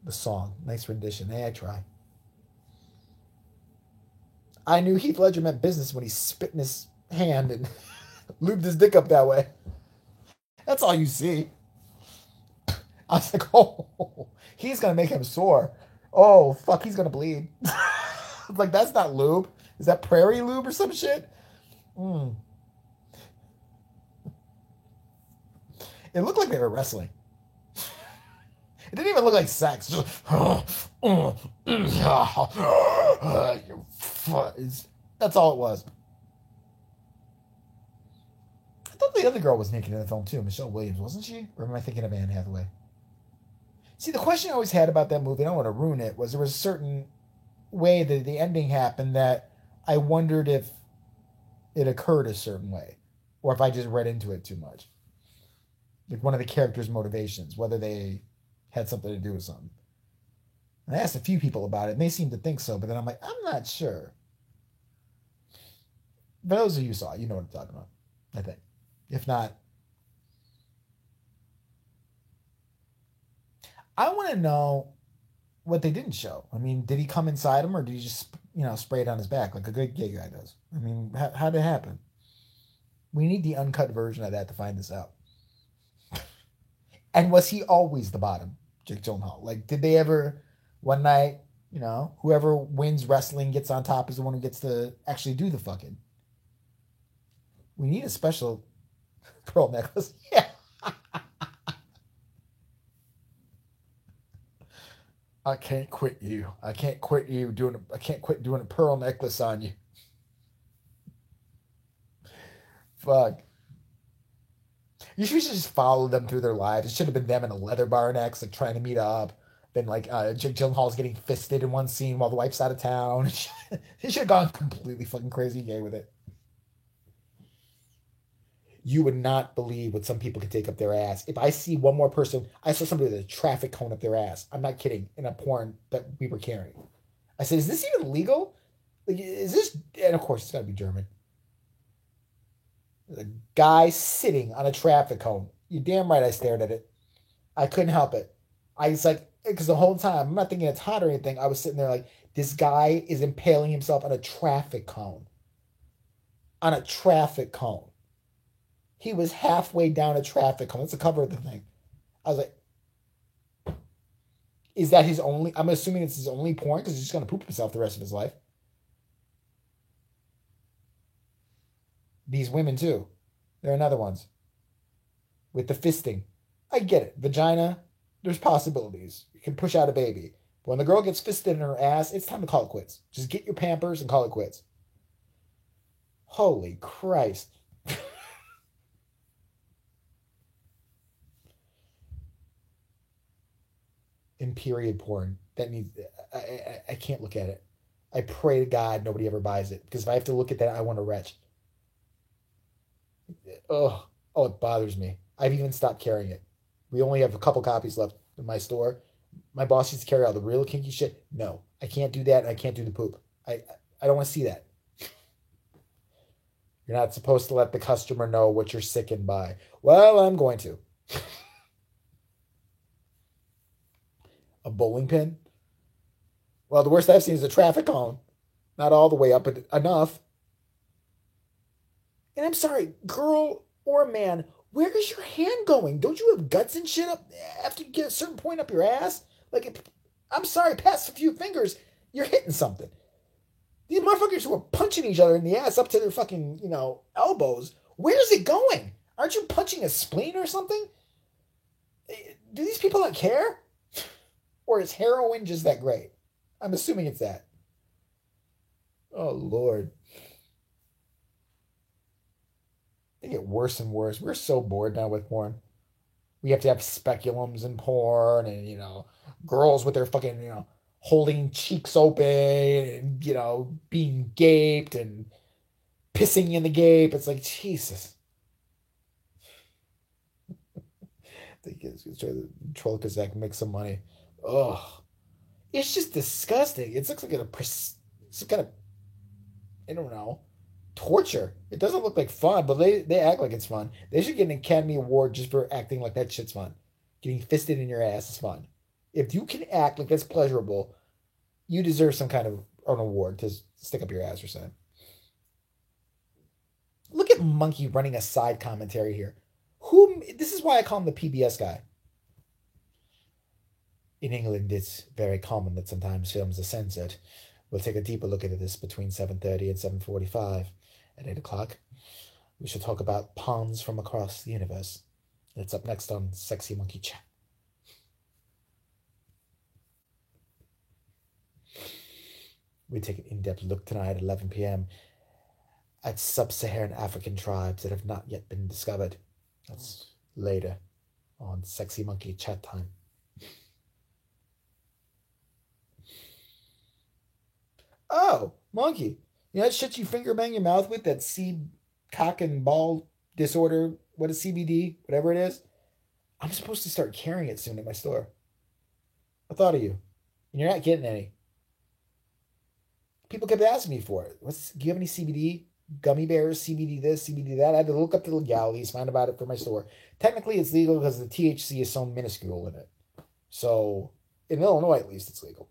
The song, nice rendition. Hey, I try. I knew Heath Ledger meant business when he spit in his hand and lubed his dick up that way. That's all you see. I was like, oh, he's gonna make him sore. Oh, fuck, he's gonna bleed. Like, that's not lube. Is that prairie lube or some shit? Mm. It looked like they were wrestling. It didn't even look like sex. That's all it was. I thought the other girl was naked in the film too. Michelle Williams, wasn't she? Or am I thinking of Anne Hathaway? See, the question I always had about that movie, I don't want to ruin it, was there was a certain way that the ending happened that I wondered if it occurred a certain way. Or if I just read into it too much. Like one of the characters' motivations, whether they had something to do with something. And I asked a few people about it, and they seemed to think so, but then I'm like, I'm not sure. For those of you who saw it, you know what I'm talking about, I think. If not, I want to know what they didn't show. I mean, did he come inside him, or did he just, spray it on his back like a good gay guy does? I mean, how did it happen? We need the uncut version of that to find this out. And was he always the bottom, Jake Gyllenhaal? Like, did they ever, one night, whoever wins wrestling gets on top is the one who gets to actually do the fucking? We need a special pearl necklace. Yeah. I can't quit you. I can't quit doing a pearl necklace on you. Fuck. You should just follow them through their lives. It should have been them in a leather bar next, like trying to meet up. Then like Jake Gyllenhaal's getting fisted in one scene while the wife's out of town. He should have gone completely fucking crazy gay with it. You would not believe what some people can take up their ass. If I see one more person, I saw somebody with a traffic cone up their ass. I'm not kidding. In a porn that we were carrying. I said, is this even legal? Like, is this? And of course, it's got to be German. The guy sitting on a traffic cone. You're damn right I stared at it. I couldn't help it. I was like, because the whole time, I'm not thinking it's hot or anything. I was sitting there like, this guy is impaling himself on a traffic cone. On a traffic cone. He was halfway down a traffic cone. That's the cover of the thing. I was like, is that his only? I'm assuming it's his only porn because he's just gonna poop himself the rest of his life. These women too. There are another ones with the fisting. I get it. Vagina. There's possibilities. You can push out a baby. But when the girl gets fisted in her ass, it's time to call it quits. Just get your Pampers and call it quits. Holy Christ. In period porn. That needs. I can't look at it. I pray to God nobody ever buys it because if I have to look at that, I want to retch. Oh, it bothers me. I've even stopped carrying it. We only have a couple copies left in my store. My boss used to carry all the real kinky shit. No, I can't do that. I can't do the poop. I don't want to see that. You're not supposed to let the customer know what you're sickened by. Well, I'm going to. A bowling pin? Well, the worst I've seen is a traffic cone. Not all the way up, but enough. And I'm sorry, girl or man, where is your hand going? Don't you have guts and shit up after you get a certain point up your ass? Like, I'm sorry, past a few fingers, you're hitting something. These motherfuckers who are punching each other in the ass up to their fucking, elbows, where's it going? Aren't you punching a spleen or something? Do these people not care? Or is heroin just that great? I'm assuming it's that. Oh, Lord. They get worse and worse. We're so bored now with porn. We have to have speculums in porn and, girls with their fucking, holding cheeks open and, being gaped and pissing in the gape. It's like, Jesus. They get try to troll because I can make some money. Ugh. It's just disgusting. It looks like some kind of, I don't know, torture. It doesn't look like fun, but they act like it's fun. They should get an Academy Award just for acting like that shit's fun. Getting fisted in your ass is fun. If you can act like that's pleasurable, you deserve some kind of an award to stick up your ass or something. Look at Monkey running a side commentary here. This is why I call him the PBS guy. In England, it's very common that sometimes films are censored. We'll take a deeper look into this between 7:30 and 7:45. At 8 o'clock, we shall talk about pawns from across the universe. It's up next on Sexy Monkey Chat. We take an in-depth look tonight at 11 p.m. at sub-Saharan African tribes that have not yet been discovered. That's later on Sexy Monkey Chat time. Oh, Monkey. You know that shit you finger bang your mouth with? That seed, cock, and ball disorder? What is CBD? Whatever it is? I'm supposed to start carrying it soon at my store. I thought of you. And you're not getting any. People kept asking me for it. Do you have any CBD? Gummy bears, CBD this, CBD that? I had to look up the legalities, find about it for my store. Technically, it's legal because the THC is so minuscule in it. So, in Illinois, at least, it's legal.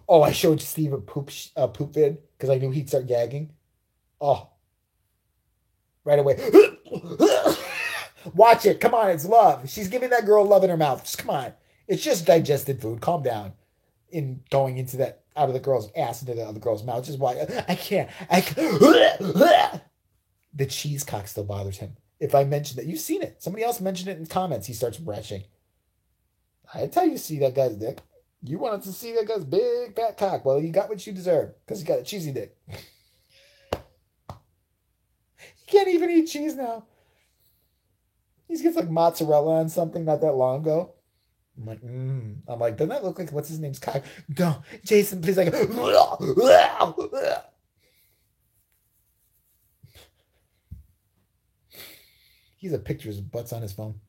Oh, I showed Steve a poop vid because I knew he'd start gagging. Oh, right away. Watch it. Come on, it's love. She's giving that girl love in her mouth. Just come on. It's just digested food. Calm down. In going into that out of the girl's ass into the other girl's mouth. Just why I can't. The cheese cock still bothers him. If I mention that, you've seen it. Somebody else mentioned it in comments. He starts retching. I tell you, see that guy's dick. You wanted to see that guy's big fat cock. Well, you got what you deserve because he got a cheesy dick. He can't even eat cheese now. He gets like mozzarella on something not that long ago. I'm like, doesn't that look like what's his name's cock? No, Jason, please, like, he's got pictures of butts on his phone.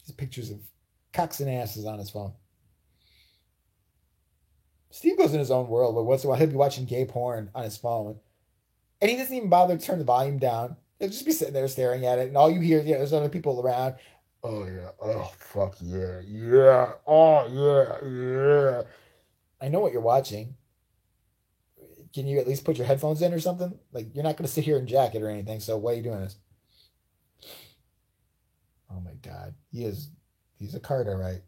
He's pictures of cocks and asses on his phone. Steve goes in his own world, but once in a while he'll be watching gay porn on his phone, and he doesn't even bother to turn the volume down. He'll just be sitting there staring at it, and all you hear, there's other people around. Oh yeah, oh fuck yeah, oh yeah. I know what you're watching. Can you at least put your headphones in or something? Like, you're not going to sit here and jack it or anything. So why are you doing this? Oh my God. He's a card, all right.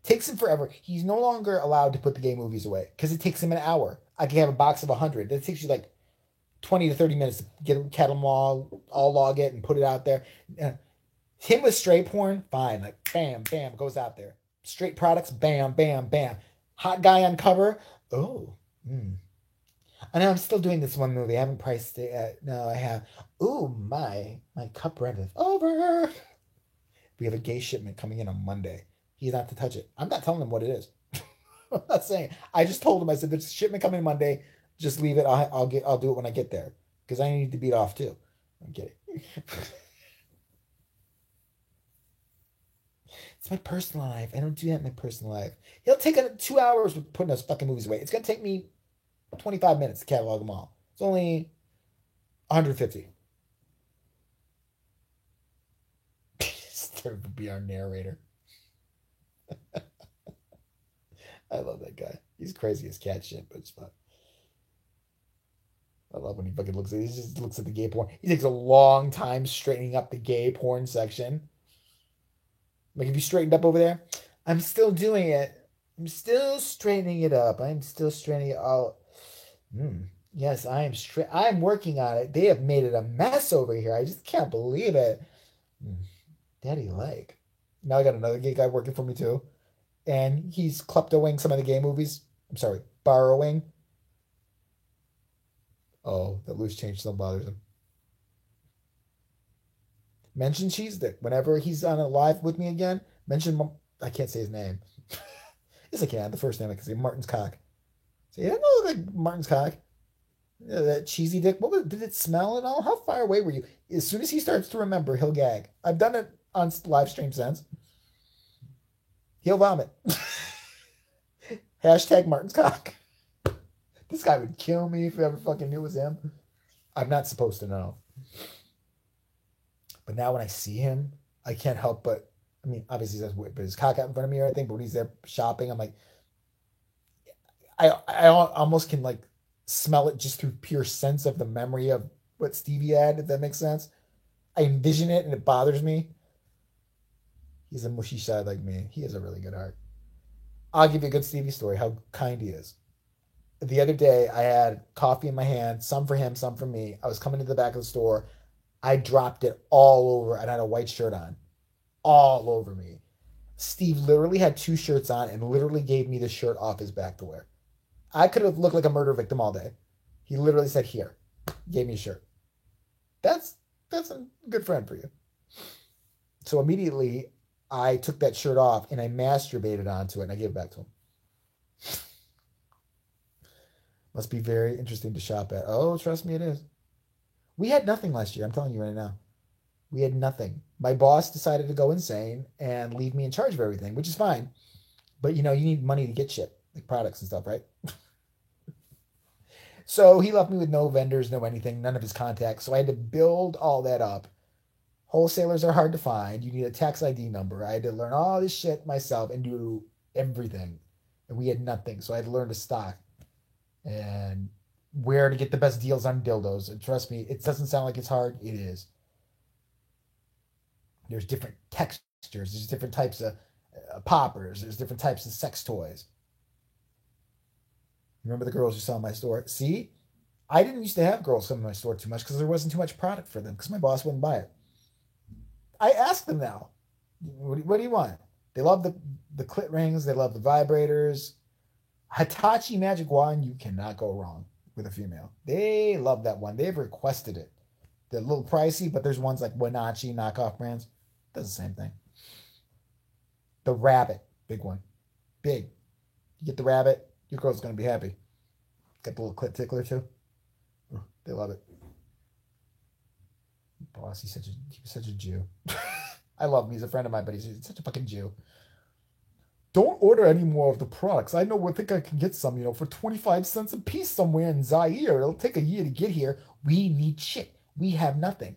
Takes him forever. He's no longer allowed to put the gay movies away because it takes him an hour. I can have a box of 100. That takes you like 20 to 30 minutes to get catalog, all log it and put it out there. Him with straight porn, fine. Like, bam, bam, goes out there. Straight products, bam, bam, bam. Hot guy on cover. Oh. I know I'm still doing this one movie. I haven't priced it yet. No, I have. Ooh, my cup rent is over. We have a gay shipment coming in on Monday. He's not to touch it. I'm not telling him what it is. I'm not saying. I just told him. I said, "There's a shipment coming Monday. Just leave it. I'll do it when I get there because I need to beat off too." I'm kidding. It's my personal life. I don't do that in my personal life. He'll take 2 hours with putting those fucking movies away. It's gonna take me 25 minutes to catalog them all. It's only 150. Start to be our narrator. I love that guy. He's crazy as cat shit, but it's fun. I love when he fucking looks at he just looks at the gay porn. He takes a long time straightening up the gay porn section. Like, if you straightened up over there, I'm still doing it. I'm still straightening it up. I'm still straightening it all. Yes, I am straight. I'm working on it. They have made it a mess over here. I just can't believe it. Daddy like. Now I got another gay guy working for me too. And he's kleptoing some of the gay movies. I'm sorry, borrowing. Oh, that loose change still bothers him. Mention Cheese Dick. Whenever he's on a live with me again, mention, I can't say his name. Yes, I can. The first name I can say, Martin's cock. Say, it doesn't look like Martin's cock. That cheesy dick. Did it smell at all? How far away were you? As soon as he starts to remember, he'll gag. I've done it on live stream since. He'll vomit. Hashtag Martin's cock. This guy would kill me if I ever fucking knew it was him. I'm not supposed to know. But now when I see him, I can't help but, I mean, obviously that's weird, but his cock out in front of me or anything, but when he's there shopping, I'm like, I almost can like smell it just through pure sense of the memory of what Stevie had, if that makes sense. I envision it and it bothers me. He's a mushy side like me. He has a really good heart. I'll give you a good Stevie story, how kind he is. The other day, I had coffee in my hand, some for him, some for me. I was coming to the back of the store. I dropped it all over and I had a white shirt on. All over me. Steve literally had 2 shirts on and literally gave me the shirt off his back to wear. I could have looked like a murder victim all day. He literally said, "Here," gave me a shirt. That's a good friend for you. So immediately, I took that shirt off and I masturbated onto it and I gave it back to him. Must be very interesting to shop at. Oh, trust me, it is. We had nothing last year. I'm telling you right now. We had nothing. My boss decided to go insane and leave me in charge of everything, which is fine. But, you need money to get shit, like products and stuff, right? So he left me with no vendors, no anything, none of his contacts. So I had to build all that up. Wholesalers are hard to find. You need a tax ID number. I had to learn all this shit myself and do everything. And we had nothing. So I had to learn to stock and where to get the best deals on dildos. And trust me, it doesn't sound like it's hard. It is. There's different textures. There's different types of poppers. There's different types of sex toys. Remember the girls who saw my store? See, I didn't used to have girls come to my store too much because there wasn't too much product for them because my boss wouldn't buy it. I ask them now, what do you want? They love the clit rings. They love the vibrators. Hitachi Magic Wand, you cannot go wrong with a female. They love that one. They've requested it. They're a little pricey, but there's ones like Wenatchee knockoff brands. Does the same thing. The rabbit, big one. Big. You get the rabbit, your girl's going to be happy. Got the little clit tickler too. They love it. Boss, he's such a Jew. I love him. He's a friend of mine, but he's such a fucking Jew. Don't order any more of the products. I think I can get some, for 25 cents a piece somewhere in Zaire. It'll take a year to get here. We need shit. We have nothing.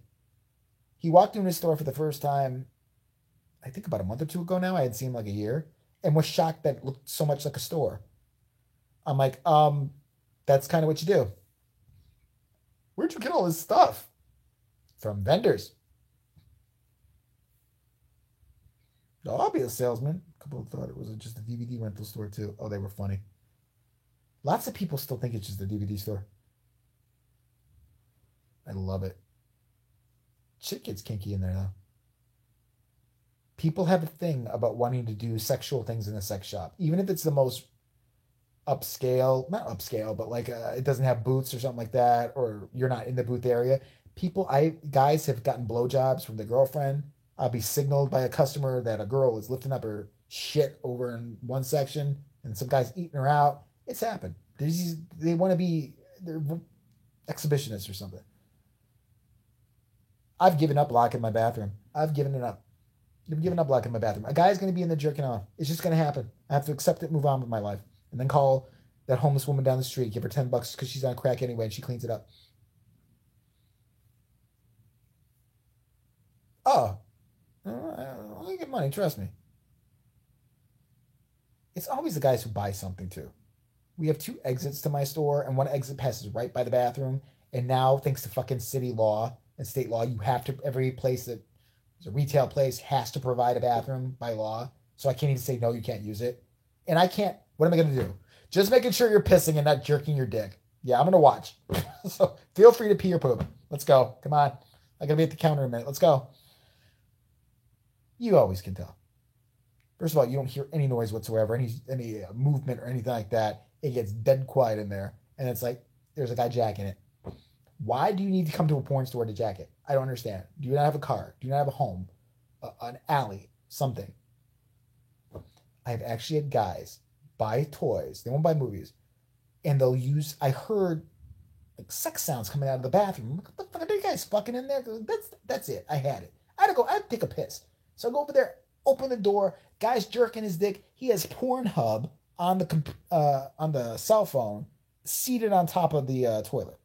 He walked into his store for the first time, I think about a month or two ago now. I had seen him like a year and was shocked that it looked so much like a store. I'm like, that's kind of what you do. Where'd you get all this stuff? From vendors. Oh, I'll be a salesman. A couple thought it was just a DVD rental store too. Oh, they were funny. Lots of people still think it's just a DVD store. I love it. Shit gets kinky in there though. People have a thing about wanting to do sexual things in a sex shop, even if it's the most upscale, not upscale, but like it doesn't have booths or something like that, or you're not in the booth area. Guys have gotten blowjobs from the girlfriend. I'll be signaled by a customer that a girl is lifting up her shit over in one section, and some guy's eating her out. It's happened. They want to be they're exhibitionists or something. I've given up locking my bathroom. I've given it up. I'm giving up locking my bathroom. A guy's going to be in there jerking off. It's just going to happen. I have to accept it, move on with my life, and then call that homeless woman down the street, give her $10 because she's on crack anyway, and she cleans it up. Oh, I get money. Trust me. It's always the guys who buy something too. We have two exits to my store, and one exit passes right by the bathroom. And now, thanks to fucking city law and state law, you have to every place that is a retail place has to provide a bathroom by law. So I can't even say no, you can't use it. And I can't. What am I going to do? Just making sure you're pissing and not jerking your dick. Yeah, I'm going to watch. So feel free to pee or poop. Let's go. Come on. I got to be at the counter in a minute. Let's go. You always can tell. First of all, you don't hear any noise whatsoever, any movement or anything like that. It gets dead quiet in there, and it's like there's a guy jacking it. Why do you need to come to a porn store to jack it? I don't understand. Do you not have a car? Do you not have a home, an alley, something? I have actually had guys buy toys. They won't buy movies, and they'll use. I heard like sex sounds coming out of the bathroom. What the fuck are you guys fucking in there? That's it. I had it. I had to go. I had to take a piss. So I go over there, open the door. Guy's jerking his dick. He has Pornhub on the cell phone, seated on top of the toilet.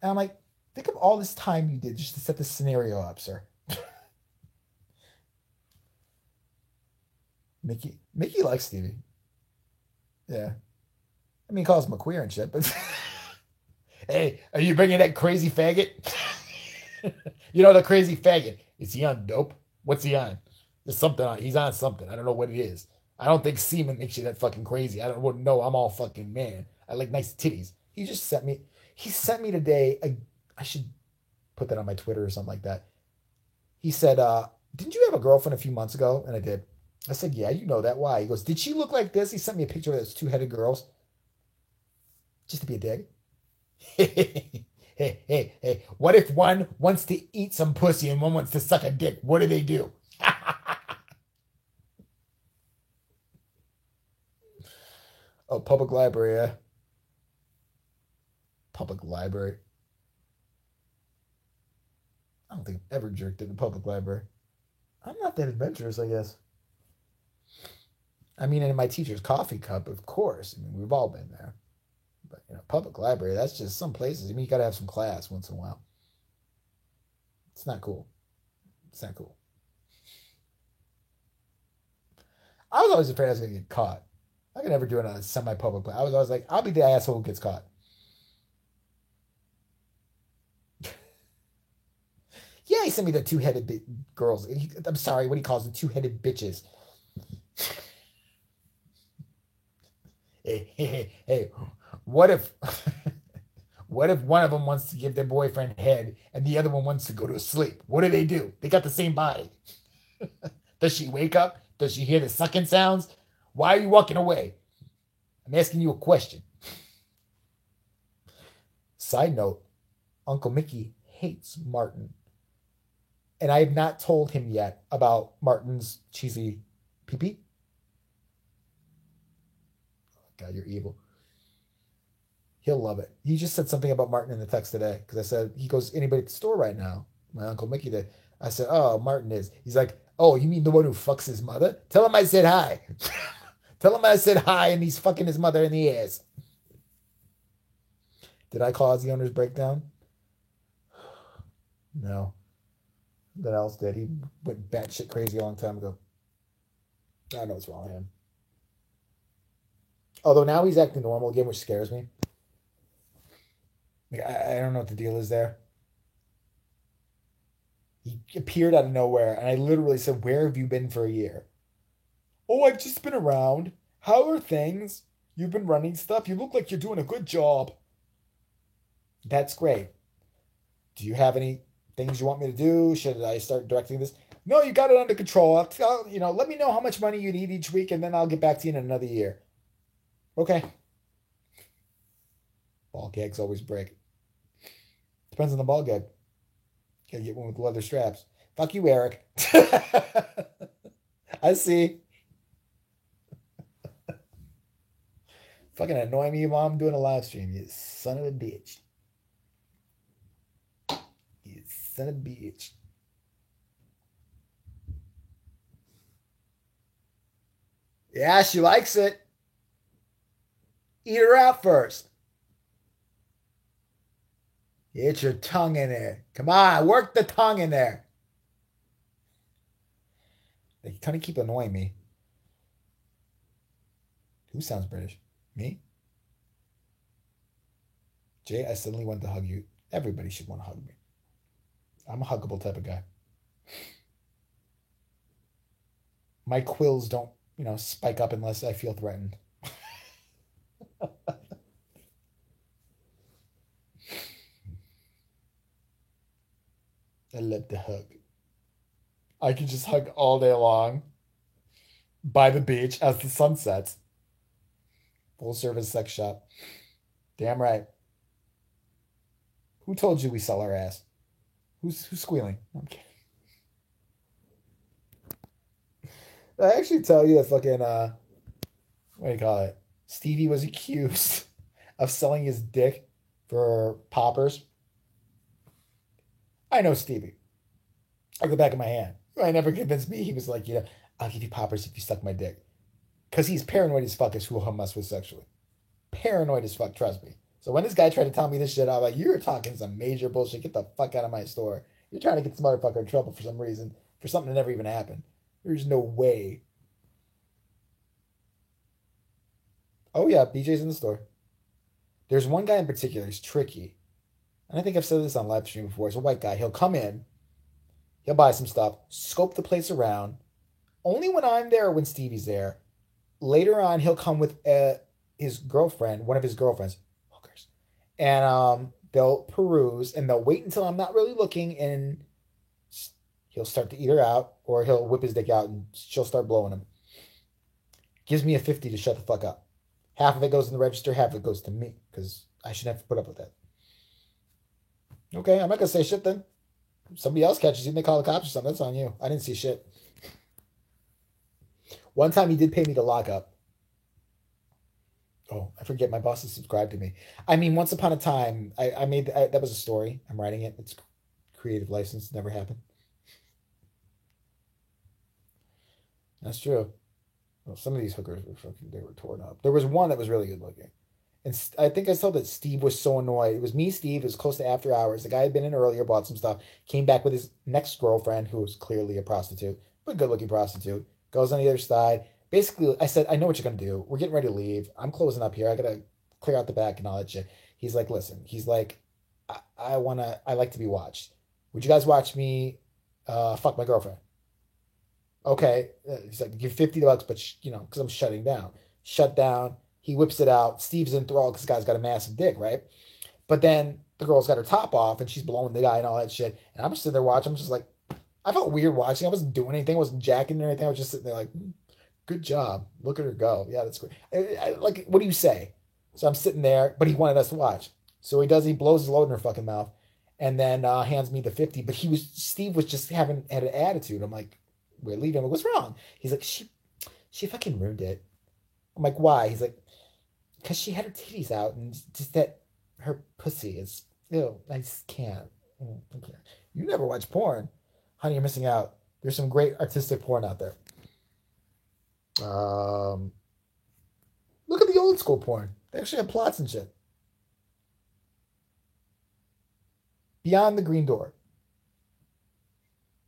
And I'm like, think of all this time you did just to set this scenario up, sir. Mickey likes Stevie. Yeah. I mean, he calls him a queer and shit, but hey, are you bringing that crazy faggot? You know the crazy faggot. Is he on dope? What's he on? There's something on. He's on something. I don't know what it is. I don't think semen makes you that fucking crazy. I don't wouldn't know. I'm all fucking man. I like nice titties. He just sent me. He sent me today. I should put that on my Twitter or something like that. He said, "Didn't you have a girlfriend a few months ago?" And I did. I said, "Yeah, you know that. Why?" He goes, "Did she look like this?" He sent me a picture of those two-headed girls. Just to be a dick. Hey. What if one wants to eat some pussy and one wants to suck a dick? What do they do? Oh, public library, yeah. Public library. I don't think I've ever jerked in a public library. I'm not that adventurous, I guess. I mean, in my teacher's coffee cup, of course. I mean, we've all been there. But, public library, that's just some places. I mean, you got to have some class once in a while. It's not cool. It's not cool. I was always afraid I was going to get caught. I could never do it on a semi-public place. I was always like, I'll be the asshole who gets caught. Yeah, he sent me the two-headed girls. I'm sorry, what he calls the two-headed bitches. Hey, what if what if one of them wants to give their boyfriend head and the other one wants to go to sleep? What do? They got the same body. Does she wake up? Does she hear the sucking sounds? Why are you walking away? I'm asking you a question. Side note, Uncle Mickey hates Martin. And I have not told him yet about Martin's cheesy pee-pee. God, you're evil. He'll love it. He just said something about Martin in the text today because I said, he goes, anybody at the store right now? My Uncle Mickey did. I said, oh, Martin is. He's like, oh, you mean the one who fucks his mother? Tell him I said hi. Tell him I said hi and he's fucking his mother in the ass. Did I cause the owner's breakdown? No. That else did. He went batshit crazy a long time ago. I know what's wrong with him. Although now he's acting normal again, which scares me. Like, I don't know what the deal is there. He appeared out of nowhere, and I literally said, "Where have you been for a year?" "Oh, I've just been around. How are things? You've been running stuff. You look like you're doing a good job." That's great. Do you have any things you want me to do? Should I start directing this? "No, you got it under control. Let me know how much money you need each week, and then I'll get back to you in another year." Okay. Ball gags always break. Depends on the ball gag. Gotta get one with leather straps. Fuck you, Eric. I see. Fucking annoy me while I'm doing a live stream, you son of a bitch. You son of a bitch. Yeah, she likes it. Eat her out first. Get your tongue in there. Come on, work the tongue in there. They kind of keep annoying me. Who sounds British? Me? Jay, I suddenly want to hug you. Everybody should want to hug me. I'm a huggable type of guy. My quills don't, spike up unless I feel threatened. I love to hug. I can just hug all day long by the beach as the sun sets. Full service sex shop. Damn right. Who told you we sell our ass? Who's squealing? I'm kidding. Did I actually tell you that fucking what do you call it? Stevie was accused of selling his dick for poppers. I know Stevie. I go back in my hand. I never convinced me. He was like, "I'll give you poppers if you suck my dick." Because he's paranoid as fuck as who he'll mess with sexually. Paranoid as fuck, trust me. So when this guy tried to tell me this shit, I'm like, "You're talking some major bullshit. Get the fuck out of my store. You're trying to get this motherfucker in trouble for some reason, for something that never even happened. There's no way." Oh yeah, BJ's in the store. There's one guy in particular, he's tricky. And I think I've said this on live stream before. He's a white guy. He'll come in, he'll buy some stuff, scope the place around. Only when I'm there or when Stevie's there. Later on, he'll come with his girlfriend, one of his girlfriends, hookers, and they'll peruse and they'll wait until I'm not really looking, and he'll start to eat her out, or he'll whip his dick out and she'll start blowing him. Gives me a 50 to shut the fuck up. Half of it goes in the register, half of it goes to me because I shouldn't have to put up with that. Okay, I'm not gonna say shit then. If somebody else catches you and they call the cops or something, that's on you. I didn't see shit. One time he did pay me to lock up. Oh, I forget. My boss has subscribed to me. I mean, once upon a time, I made that was a story. I'm writing it. It's creative license. Never happened. That's true. Well, some of these hookers were fucking. They were torn up. There was one that was really good looking, and I think I saw that Steve was so annoyed. It was me, Steve. It was close to after hours. The guy had been in earlier, bought some stuff, came back with his next girlfriend, who was clearly a prostitute, but good looking prostitute. Goes on the other side. Basically, I said, "I know what you're gonna do. We're getting ready to leave. I'm closing up here. I gotta clear out the back and all that shit." He's like, "Listen." He's like, "I wanna. I like to be watched. Would you guys watch me fuck my girlfriend?" Okay. He's like, "Give $50, but because I'm shutting down." Shut down. He whips it out. Steve's enthralled because the guy's got a massive dick, right? But then the girl's got her top off and she's blowing the guy and all that shit. And I'm just sitting there watching. I'm just like, I felt weird watching. I wasn't doing anything. I wasn't jacking or anything. I was just sitting there like, good job. Look at her go. Yeah, that's great. Like, what do you say? So I'm sitting there, but he wanted us to watch. So he does. He blows his load in her fucking mouth, and then hands me the 50. But Steve was just having had an attitude. I'm like, we're leaving. I'm like, what's wrong? He's like, she fucking ruined it. I'm like, why? He's like, because she had her titties out and just that her pussy is. Ew, I just can't. I can't. You never watch porn, honey. You're missing out. There's some great artistic porn out there. Um, Look at the old school porn. They actually have plots and shit. Beyond the Green Door.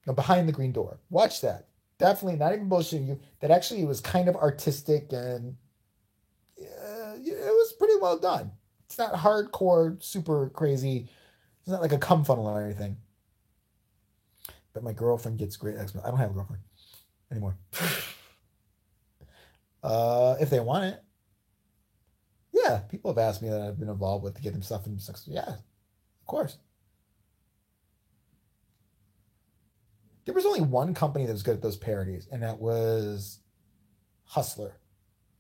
No, Behind the Green Door. Watch that. Definitely not even bullshitting you. That actually was kind of artistic and was pretty well done. It's not hardcore, super crazy. It's not like a cum funnel or anything. But my girlfriend gets great X-Men. I don't have a girlfriend anymore. If they want it. Yeah, people have asked me that I've been involved with to get them stuff and stuff. Yeah, of course. There was only one company that was good at those parodies, and that was Hustler.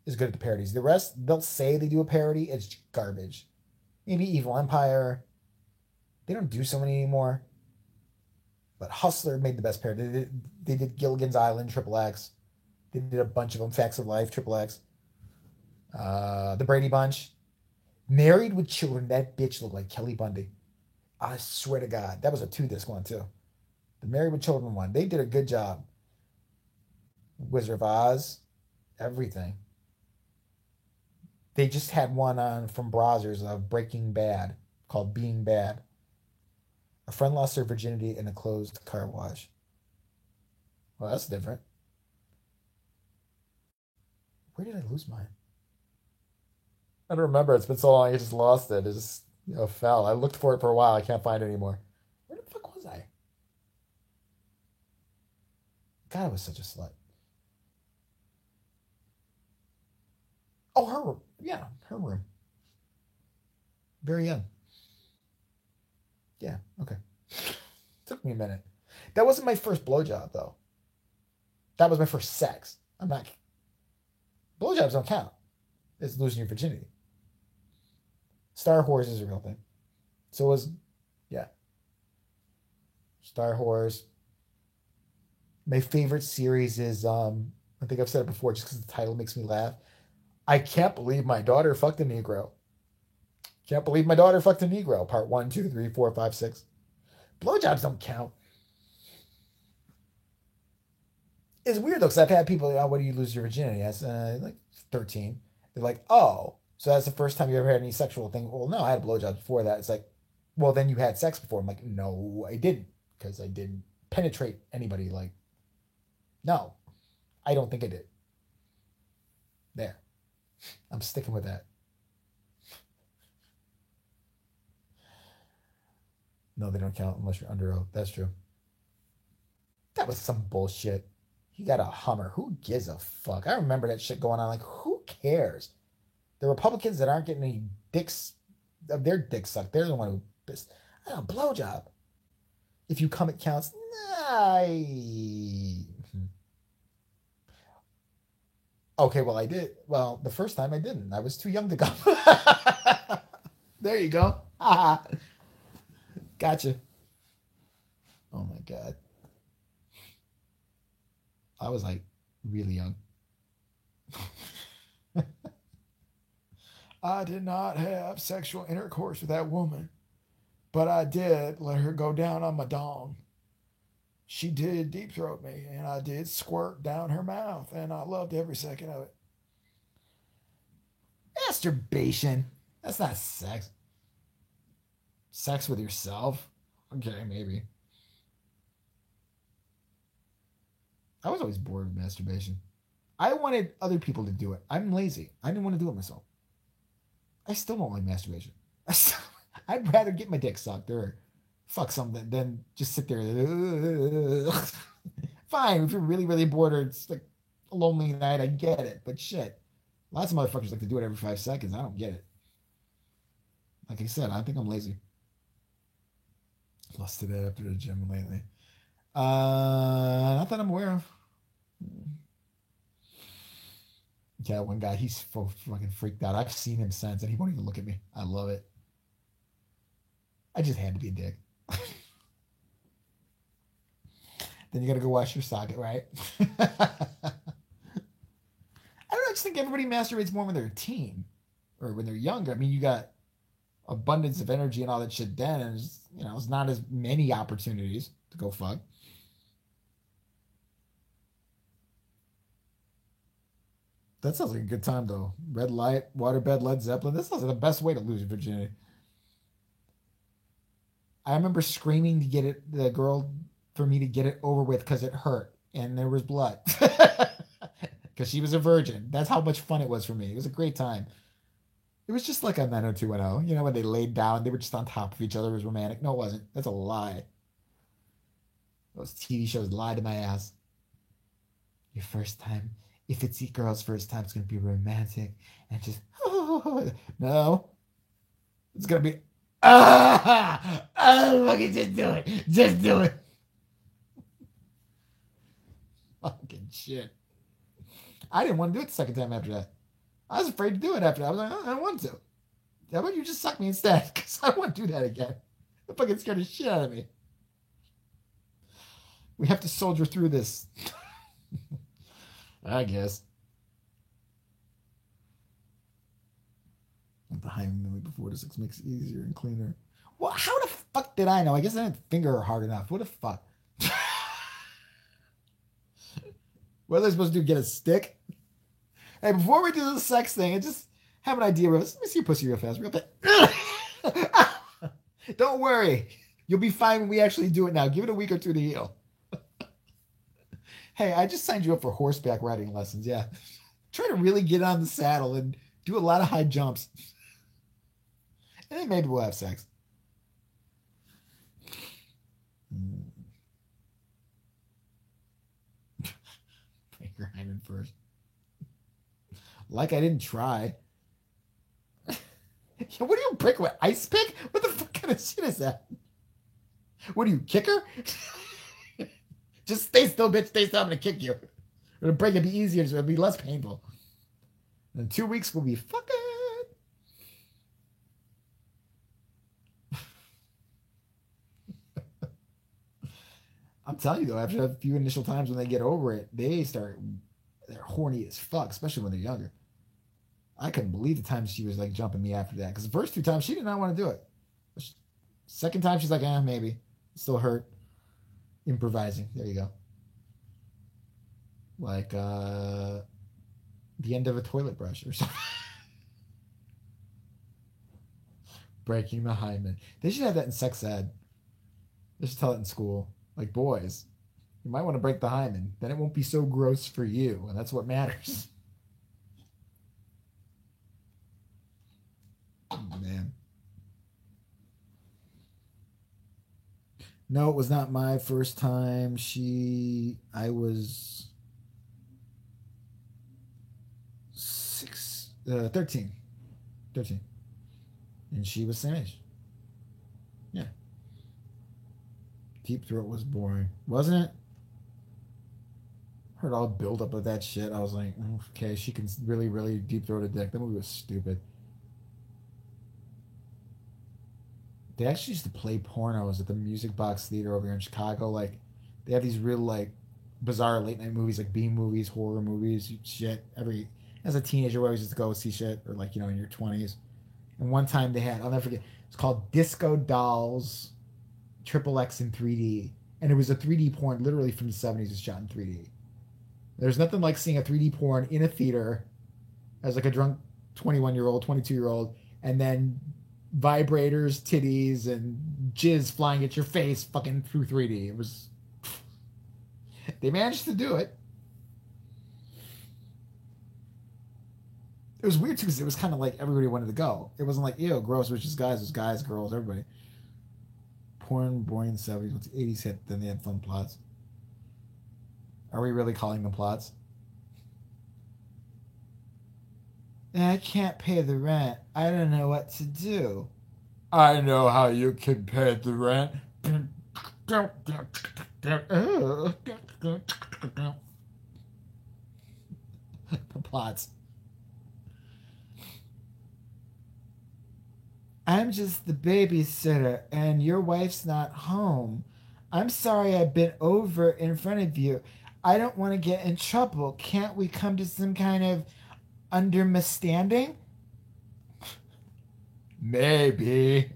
Is good at the parodies. The rest, they'll say they do a parody, it's garbage. Maybe Evil Empire. They don't do so many anymore. But Hustler made the best parody. They did Gilligan's Island, Triple X. They did a bunch of them. Facts of Life, Triple X. The Brady Bunch. Married with Children. That bitch looked like Kelly Bundy. I swear to God. That was a 2-disc one, too. The Married with Children one. They did a good job. Wizard of Oz. Everything. They just had one on from Brazzers of Breaking Bad called Being Bad. A friend lost their virginity in a closed car wash. Well, that's different. Where did I lose mine? I don't remember. It's been so long. I just lost it. It just fell. I looked for it for a while. I can't find it anymore. Where the fuck was I? God, I was such a slut. Oh, her room. Yeah, her room. Very young. Yeah, okay. Took me a minute. That wasn't my first blowjob, though. That was my first sex. I'm not. Blowjobs don't count. It's losing your virginity. Star Wars is a real thing. So was, yeah. Star Wars. My favorite series is, I think I've said it before just because the title makes me laugh. I can't believe my daughter fucked a Negro. Can't believe my daughter fucked a Negro. Part 1, 2, 3, 4, 5, 6. Blowjobs don't count. It's weird though, because I've had people, what do you lose your virginity? As like 13. They're like, oh, so that's the first time you ever had any sexual thing. Well, no, I had a blowjob before that. It's like, well, then you had sex before. I'm like, no, I didn't, because I didn't penetrate anybody. Like, no, I don't think I did. There. I'm sticking with that. No, they don't count unless you're under oath. That's true. That was some bullshit. He got a Hummer. Who gives a fuck? I remember that shit going on. Like, who cares? The Republicans that aren't getting any dicks of their dick sucked, they're the one who pissed. I don't know, blowjob. If you come, it counts. Nah. Okay, well, I did. Well, the first time I didn't. I was too young to go. There you go. Gotcha. Oh my God. I was like really young. I did not have sexual intercourse with that woman, but I did let her go down on my dong. She did deep throat me, and I did squirt down her mouth, and I loved every second of it. Masturbation. That's not sex. Sex with yourself? Okay, maybe. I was always bored with masturbation. I wanted other people to do it. I'm lazy. I didn't want to do it myself. I still don't like masturbation. I'd rather get my dick sucked or fuck something than just sit there. Fine, if you're really, really bored or it's like a lonely night, I get it. But shit, lots of motherfuckers like to do it every 5 seconds. I don't get it. Like I said, I think I'm lazy. Lost it after the gym lately. Not that I'm aware of. Yeah, one guy, he's fucking freaked out. I've seen him since, and he won't even look at me. I love it. I just had to be a dick. Then you gotta go wash your socket, right? I don't know. I just think everybody masturbates more when they're a teen or when they're younger. I mean, you got abundance of energy and all that shit then, and it's not as many opportunities to go fuck. That sounds like a good time though. Red Light, Waterbed, Led Zeppelin. This sounds like the best way to lose your virginity. I remember screaming to get it, the girl, for me to get it over with because it hurt and there was blood. Because she was a virgin. That's how much fun it was for me. It was a great time. It was just like a 90210. You know, when they laid down, they were just on top of each other. It was romantic. No, it wasn't. That's a lie. Those TV shows lied to my ass. Your first time, if it's a girl's first time, it's going to be romantic. And just, no. It's going to be, fucking just do it. Just do it. Fucking shit. I didn't want to do it the second time after that. I was afraid to do it after that. I was like, I don't want to. How about you just suck me instead? Because I don't want to do that again. That fucking scared the shit out of me. We have to soldier through this. I guess. The hymen before the sex makes it easier and cleaner. Well, how the fuck did I know? I guess I didn't finger her hard enough. What the fuck? What are they supposed to do? Get a stick? Hey, before we do the sex thing, I just have an idea. Let me see your pussy real fast. Real fast. Don't worry. You'll be fine when we actually do it now. Give it a week or two to heal. Hey, I just signed you up for horseback riding lessons. Yeah. Try to really get on the saddle and do a lot of high jumps. And then maybe we'll have sex. Break your hymen first. Like I didn't try. What do you break with? Ice pick? What the fuck kind of shit is that? What do you, kick her? Just stay still, bitch. Stay still. I'm going to kick you. It'll break. It'll be easier. So it'll be less painful. In 2 weeks, we'll be fucking. I'm telling you, though, after a few initial times when they get over it, they're horny as fuck, especially when they're younger. I couldn't believe the time she was like jumping me after that. Because the first 2 times, she did not want to do it. Second time, she's like, maybe. It still hurt. Improvising. There you go. Like the end of a toilet brush or something. Breaking the hymen. They should have that in sex ed. They should tell it in school. Like, boys, you might want to break the hymen. Then it won't be so gross for you. And that's what matters. Oh, man. No, it was not my first time. I was 13. 13. And she was same age. Yeah. Deep Throat was boring. Wasn't it? Heard all the build up of that shit. I was like, okay, she can really, really deep throat a dick. That movie was stupid. They actually used to play pornos at the Music Box Theater over here in Chicago. Like, they have these real, like, bizarre late night movies, like B movies, horror movies, shit. As a teenager, we always used to go see shit, or like, in your 20s. And one time they had, I'll never forget, it's called Disco Dolls XXX in 3D. And it was a 3D porn literally from the 70s. It's shot in 3D. There's nothing like seeing a 3D porn in a theater as like a drunk 21-year-old, 22-year-old, and then vibrators, titties, and jizz flying at your face fucking through 3D. It was... They managed to do it. It was weird too because it was kind of like everybody wanted to go. It wasn't like, ew, gross, it was just guys. It was guys, girls, everybody. Porn, boring in the 70s. Once the 80s hit, then they had fun plots. Are we really calling them plots? I can't pay the rent. I don't know what to do. I know how you can pay the rent. The plots. I'm just the babysitter and your wife's not home. I'm sorry I've been over in front of you. I don't want to get in trouble. Can't we come to some kind of understanding? Maybe.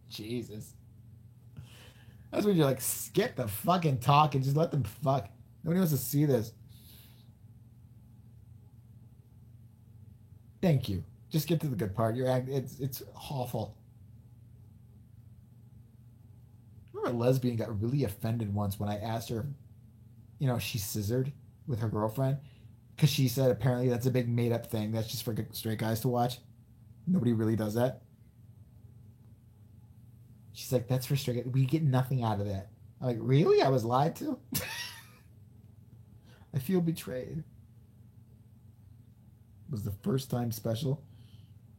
Jesus. That's when you're like, skip the fucking talk and just let them fuck. Nobody wants to see this. Thank you. Just get to the good part. It's awful. I remember a lesbian got really offended once when I asked her, she scissored with her girlfriend. because she said apparently that's a big made up thing. That's just for straight guys to watch. Nobody really does that. She's like, that's for straight guys. We get nothing out of that. I'm like, really? I was lied to? I feel betrayed. Was the first time special?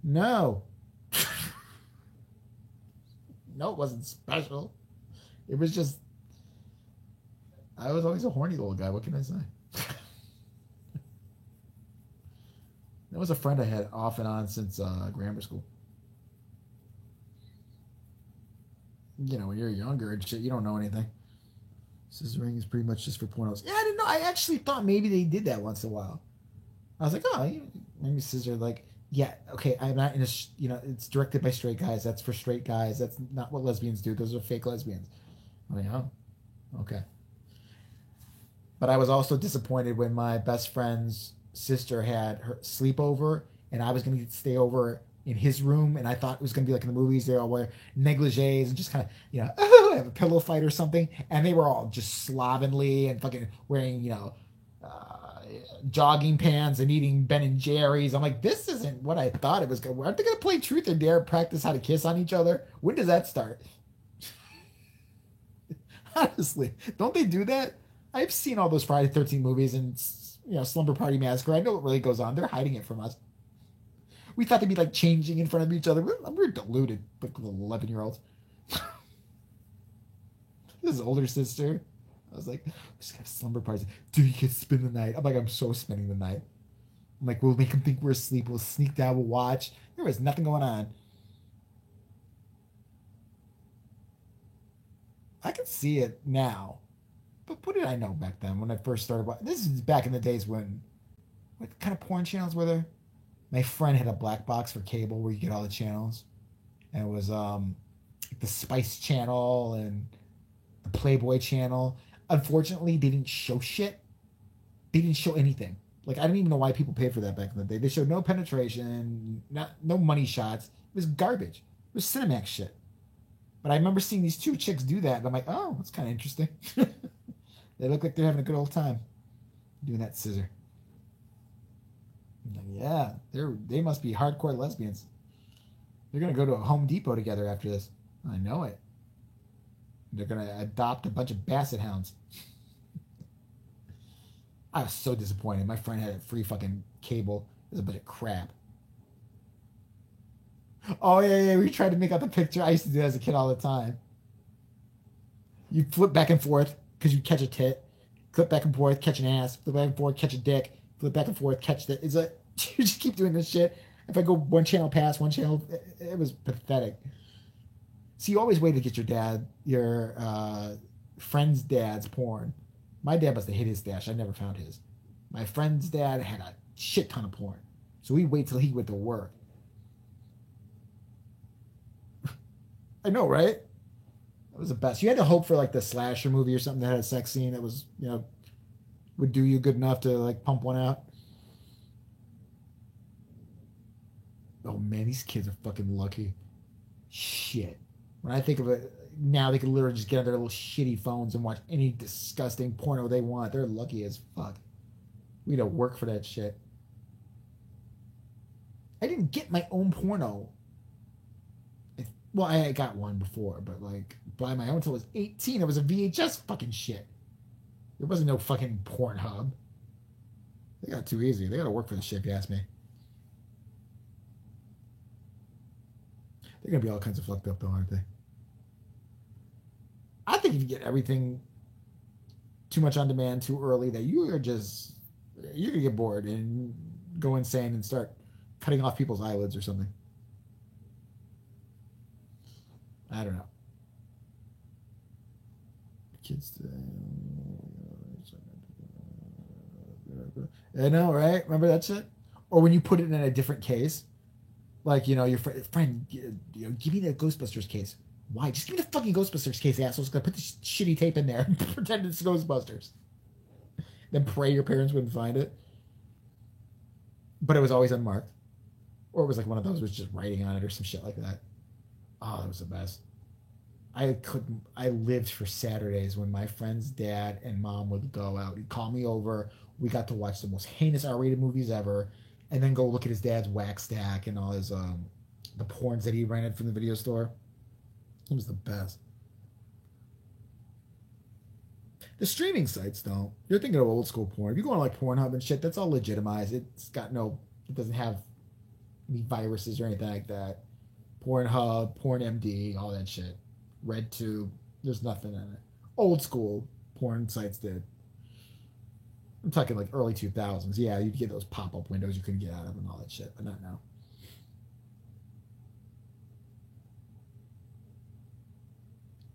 No. No, it wasn't special. It was just, I was always a horny little guy. What can I say? That was a friend I had off and on since grammar school. You know, when you're younger and shit, you don't know anything. Scissoring is pretty much just for pornos. Yeah, I didn't know. I actually thought maybe they did that once in a while. I was like, oh, maybe scissor. Like, yeah, okay. I'm not in a. It's directed by straight guys. That's for straight guys. That's not what lesbians do. Those are fake lesbians. I'm like, oh, okay. But I was also disappointed when my best friend's sister had her sleepover, and I was going to stay over in his room, and I thought it was going to be like in the movies. They all wear negligees and just kind of, have a pillow fight or something. And they were all just slovenly and fucking wearing, jogging pants and eating Ben and Jerry's. I'm like, this isn't what I thought it was going to. Aren't they going to play Truth or Dare, practice how to kiss on each other? When does that start? Honestly, don't they do that? I've seen all those Friday 13 movies and, Slumber Party Massacre. I know what really goes on. They're hiding it from us. We thought they'd be like changing in front of each other. We're deluded, like 11-year-olds. His older sister. I was like, we just got slumber parties. Dude, you can spend the night. I'm like, I'm so spending the night. I'm like, we'll make him think we're asleep. We'll sneak down. We'll watch. There was nothing going on. I can see it now. But what did I know back then when I first started watching? This is back in the days when, what kind of porn channels were there? My friend had a black box for cable where you get all the channels. And it was the Spice Channel and the Playboy Channel. Unfortunately, they didn't show shit. They didn't show anything. Like, I don't even know why people paid for that back in the day. They showed no penetration, no money shots. It was garbage. It was Cinemax shit. But I remember seeing these two chicks do that, and I'm like, oh, that's kind of interesting. They look like they're having a good old time doing that scissor. I'm like, yeah, they must be hardcore lesbians. They're going to go to a Home Depot together after this. I know it. They're going to adopt a bunch of basset hounds. I was so disappointed. My friend had a free fucking cable. It was a bunch of crap. Oh, yeah. We tried to make out the picture. I used to do that as a kid all the time. You flip back and forth because you catch a tit. Flip back and forth, catch an ass. Flip back and forth, catch a dick. Flip back and forth, catch the... It's like, you just keep doing this shit. If I go one channel past one channel, it was pathetic. So you always wait to get your friend's dad's porn. My dad must have hid his stash. I never found his. My friend's dad had a shit ton of porn. So we'd wait till he went to work. I know, right? That was the best. You had to hope for like the slasher movie or something that had a sex scene that was, would do you good enough to like pump one out. Oh man, these kids are fucking lucky. Shit. When I think of it, now they can literally just get on their little shitty phones and watch any disgusting porno they want. They're lucky as fuck. We had to work for that shit. I didn't get my own porno. Well, I got one before, but like by my own until I was 18. It was a VHS fucking shit. There wasn't no fucking Pornhub. They got it too easy. They got to work for the shit, if you ask me. They're gonna be all kinds of fucked up though, aren't they? I think if you get everything too much on demand too early, that you're gonna get bored and go insane and start cutting off people's eyelids or something. I don't know. Kids. I know, right? Remember that shit? Or when you put it in a different case, like your friend, give me the Ghostbusters case. Why? Just give me the fucking Ghostbusters case, assholes. Gonna put this shitty tape in there and pretend it's Ghostbusters. Then pray your parents wouldn't find it. But it was always unmarked. Or it was like one of those was just writing on it or some shit like that. Oh, that was the best. I lived for Saturdays when my friend's dad and mom would go out. He'd call me over. We got to watch the most heinous R-rated movies ever, and then go look at his dad's wax stack and all his the porns that he rented from the video store. It was the best. The streaming sites don't. You're thinking of old school porn. If you go on like Pornhub and shit, that's all legitimized. It's got no. It doesn't have any viruses or anything like that. Pornhub, PornMD, all that shit. RedTube, there's nothing in it. Old school porn sites did. I'm talking like early 2000s. Yeah, you'd get those pop up windows you couldn't get out of and all that shit, but not now.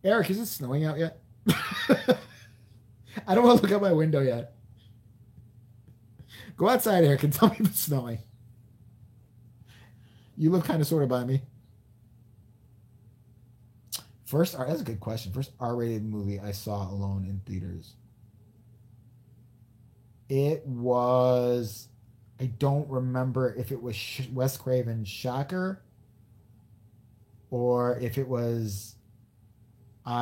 Eric, is it snowing out yet? I don't want to look out my window yet. Go outside, Eric, and tell me if it's snowing. You live kind of sort of by me. That's a good question. First R-rated movie I saw alone in theaters. It was, I don't remember if it was Wes Craven's Shocker or if it was do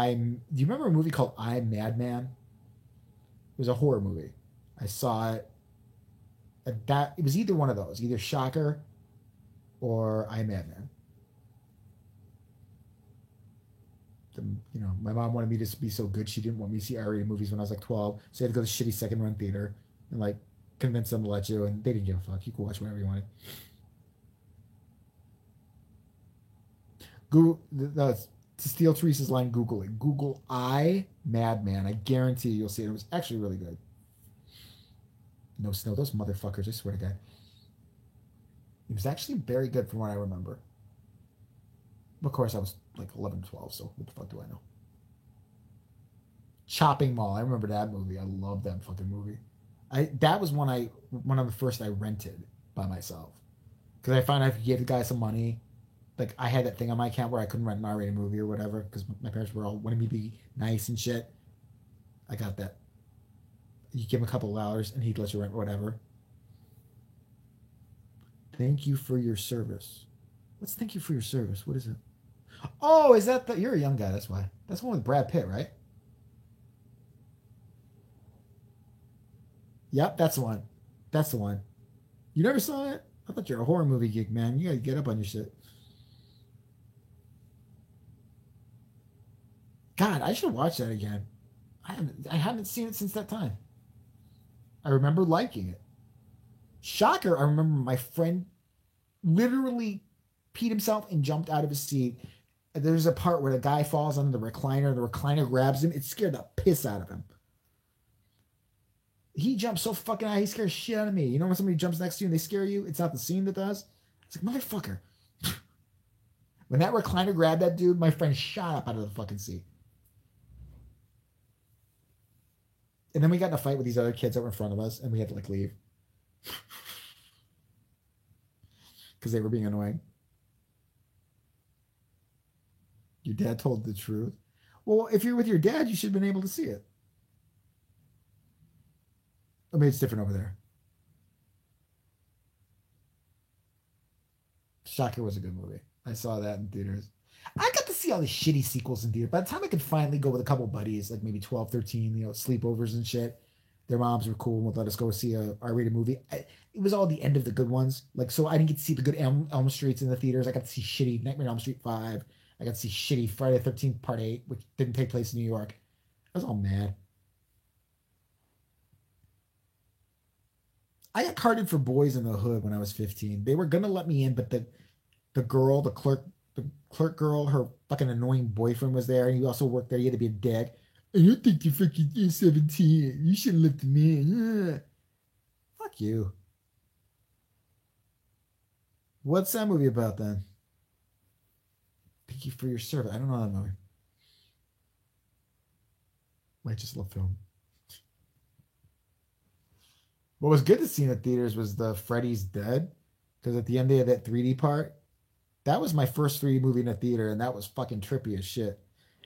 you remember a movie called I'm Madman? It was a horror movie. I saw it. It was either one of those, either Shocker or I'm Madman. My mom wanted me to be so good she didn't want me to see R-rated movies when I was like 12, so I had to go to shitty second run theater and like convince them to let you, and they didn't give a fuck. You could watch whatever you wanted. Google, to steal Teresa's line, Google it. Google I Madman. I guarantee you'll see it. It was actually really good. No snow, those motherfuckers, I swear to God. It was actually very good from what I remember. Of course, I was like 11, 12, so what the fuck do I know? Chopping Mall. I remember that movie. I love that fucking movie. That was one of the first I rented by myself. Because I found I could give the guy some money. Like, I had that thing on my account where I couldn't rent an R-rated movie or whatever, because my parents were all wanting me to be nice and shit. I got that. You give him a couple of dollars, and he'd let you rent whatever. Thank you for your service. What's thank you for your service? What is it? Oh, is that you're a young guy, that's why. That's one with Brad Pitt, right? Yep, that's the one. That's the one. You never saw it? I thought you're a horror movie geek, man. You gotta get up on your shit. God, I should watch that again. I haven't seen it since that time. I remember liking it. Shocker, I remember my friend literally peed himself and jumped out of his seat. There's a part where the guy falls on the recliner grabs him. It scared the piss out of him. He jumped so fucking high, he scared shit out of me. You know when somebody jumps next to you and they scare you? It's not the scene that does. It's like, motherfucker. When that recliner grabbed that dude, my friend shot up out of the fucking seat. And then we got in a fight with these other kids that were in front of us, and we had to like leave. Because they were being annoying. Your dad told the truth. Well, if you're with your dad, you should have been able to see it. I mean, it's different over there. Shocker was a good movie. I saw that in theaters. I got to see all the shitty sequels in theater. By the time I could finally go with a couple buddies, like maybe 12, 13, sleepovers and shit, their moms were cool and would let us go see a R-rated movie. It was all the end of the good ones. Like, so I didn't get to see the good Elm Streets in the theaters. I got to see shitty Nightmare on Elm Street 5. I got to see shitty Friday the 13th Part 8, which didn't take place in New York. I was all mad. I got carded for Boys in the Hood when I was 15. They were gonna let me in, but the clerk girl, her fucking annoying boyfriend was there, and he also worked there. He had to be a dick. I don't think you're fucking 17. You should have left me in. Ugh. Fuck you. What's that movie about then? Thank you for your service. I don't know that movie. I just love film. What was good to see in the theaters was the Freddy's Dead, because at the end they had that 3D part. That was my first 3D movie in a theater, and that was fucking trippy as shit.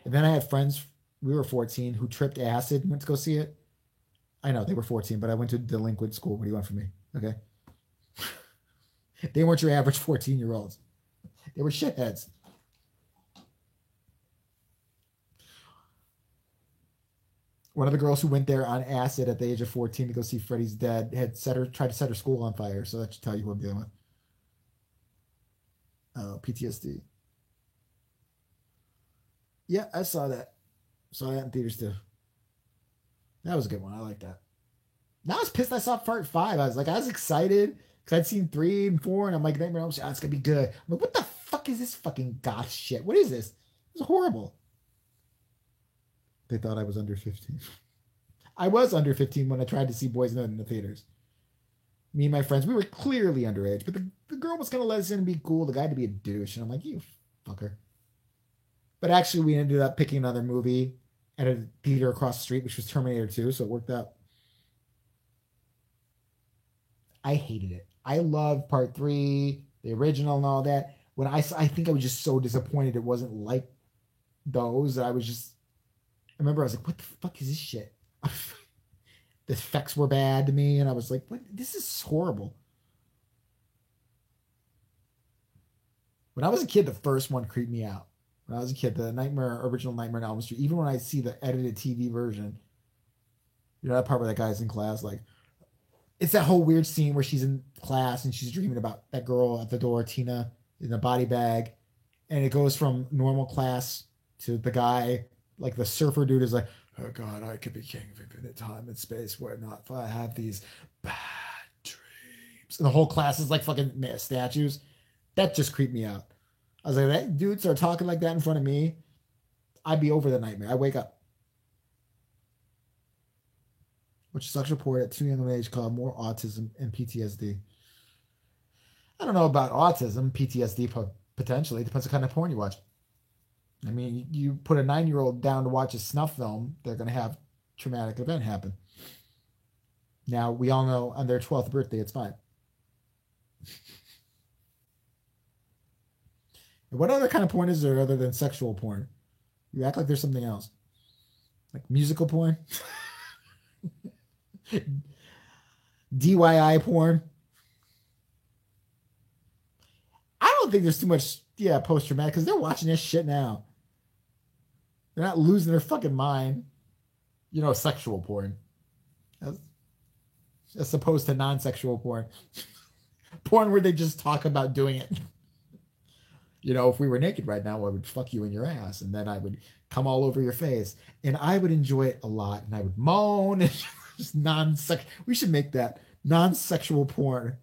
And then I had friends, we were 14, who tripped acid and went to go see it. I know, they were 14, but I went to delinquent school. What do you want from me? Okay. They weren't your average 14-year-olds. They were shitheads. One of the girls who went there on acid at the age of 14 to go see Freddy's Dead had tried to set her school on fire. So that should tell you who I'm dealing with. Oh, PTSD. Yeah, I saw that. Saw that in theaters too. That was a good one. I like that. Now I was pissed I saw part 5. I was excited because I'd seen 3 and 4, and I'm like, Nightmare on Elm Street, it's gonna be good. I'm like, what the fuck is this fucking goth shit? What is this? It's horrible. They thought I was under 15. I was under 15 when I tried to see Boys Note in the theaters. Me and my friends, we were clearly underage, but the girl was gonna let us in and be cool. The guy had to be a douche, and I'm like, you fucker. But actually, we ended up picking another movie at a theater across the street, which was Terminator 2, so it worked out. I hated it. I loved part 3, the original, and all that. When I think I was just so disappointed it wasn't like those that I was just. I remember I was like, "What the fuck is this shit?" The effects were bad to me, and I was like, "What? This is horrible." When I was a kid, the first one creeped me out. When I was a kid, the original Nightmare on Elm Street. Even when I see the edited TV version, you know that part where that guy's in class, like. It's that whole weird scene where she's in class and she's dreaming about that girl at the door, Tina, in a body bag. And it goes from normal class to the guy, like the surfer dude is like, oh God, I could be king of infinite time and space. Where not if I have these bad dreams. And the whole class is like fucking statues. That just creeped me out. I was like, that dude started talking like that in front of me. I'd be over the nightmare. I wake up. Which sucks report at too young an age called more autism and PTSD. I don't know about autism, PTSD potentially. It depends what kind of porn you watch. I mean, you put a 9-year-old down to watch a snuff film, they're going to have traumatic event happen. Now, we all know on their 12th birthday, it's fine. What other kind of porn is there other than sexual porn? You act like there's something else. Like musical porn? DIY porn. I don't think there's too much, post-traumatic because they're watching this shit now. They're not losing their fucking mind. Sexual porn. As opposed to non-sexual porn. Porn where they just talk about doing it. If we were naked right now, I would fuck you in your ass, and then I would come all over your face, and I would enjoy it a lot, and I would moan, and just non-sexual. We should make that non-sexual porn.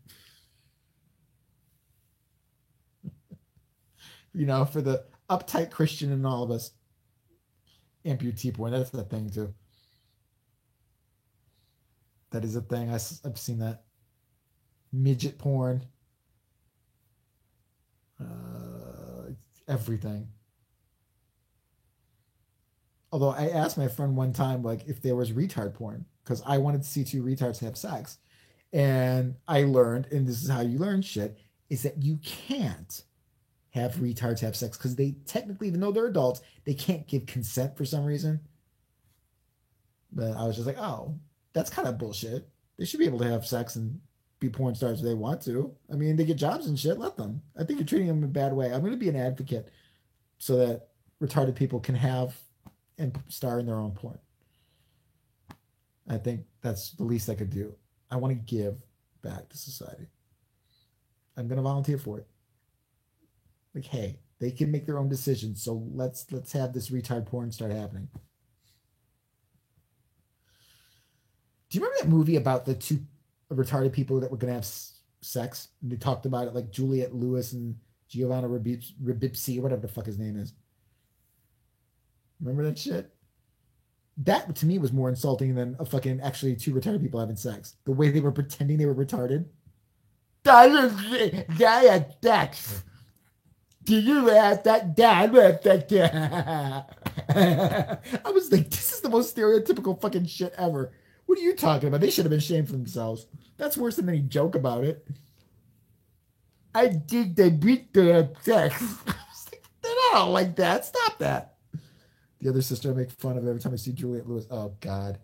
For the uptight Christian in all of us. Amputee porn, that's the thing too. That is a thing. I've seen that. Midget porn. Everything. Although I asked my friend one time, like, if there was retard porn, because I wanted to see 2 retards have sex. And I learned, and this is how you learn shit, is that you can't have retards have sex because they technically, even though they're adults, they can't give consent for some reason. But I was just like, oh, that's kind of bullshit. They should be able to have sex and be porn stars if they want to. I mean, they get jobs and shit. Let them. I think you're treating them in a bad way. I'm going to be an advocate so that retarded people can have and star in their own porn. I think that's the least I could do. I want to give back to society. I'm going to volunteer for it. Like, hey, they can make their own decisions, so let's have this retard porn start happening. Do you remember that movie about the 2 retarded people that were going to have sex? And they talked about it, like Juliette Lewis and Giovanna Ribisi, whatever the fuck his name is. Remember that shit? That, to me, was more insulting than a fucking actually 2 retarded people having sex. The way they were pretending they were retarded. Do you have that dad with that? I was like, this is the most stereotypical fucking shit ever. What are you talking about? They should have been ashamed for themselves. That's worse than any joke about it. I did the beat the sex. I was like, they're not all like that. Stop that. The other sister I make fun of every time I see Juliette Lewis. Oh, God.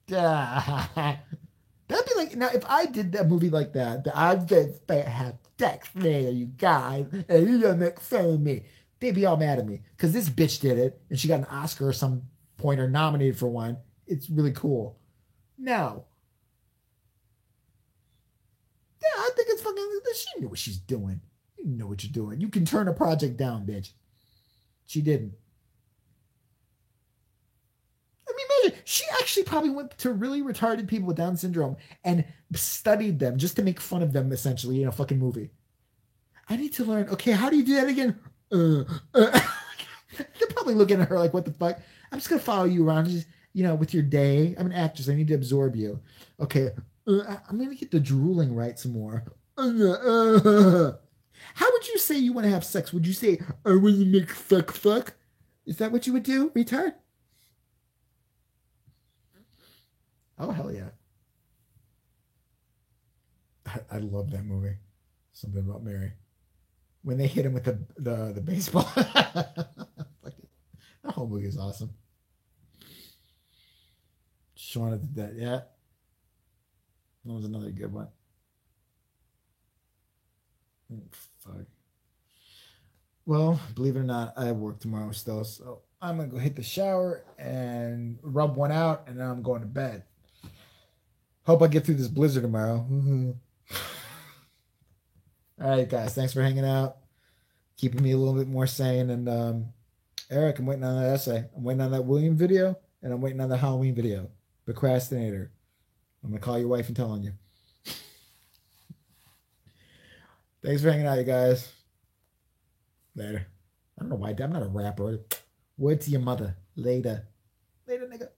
That'd be like, now, if I did a movie like that, I'd have sex there, you guys, and you don't make fun of me. they'd be all mad at me because this bitch did it and she got an Oscar or some point or nominated for one. It's really cool. No. Yeah, I think it's fucking. She knew what she's doing. You know what you're doing. You can turn a project down, bitch. She didn't. I mean, imagine she actually probably went to really retarded people with Down syndrome and studied them just to make fun of them, essentially, in a fucking movie. I need to learn. Okay, how do you do that again? They're probably looking at her like, "What the fuck?" I'm just gonna follow you around, just with your day. I'm an actress. I need to absorb you. Okay, I'm gonna get the drooling right some more. How would you say you want to have sex? Would you say, "I want to make fuck"? Is that what you would do, retard? Oh hell yeah! I love that movie. Something about Mary when they hit him with the baseball. That whole movie is awesome. Shaun of the Dead, yeah, that was another good one. Fuck. Well, believe it or not, I have work tomorrow still, so I'm gonna go hit the shower and rub one out, and then I'm going to bed. Hope I get through this blizzard tomorrow. All right, guys, thanks for hanging out, keeping me a little bit more sane. And Eric, I'm waiting on that essay. I'm waiting on that William video, and I'm waiting on the Halloween video. Procrastinator. I'm gonna call your wife and tell on you. Thanks for hanging out, you guys. Later. I don't know why I'm not a rapper. Word to your mother. Later. Later, nigga.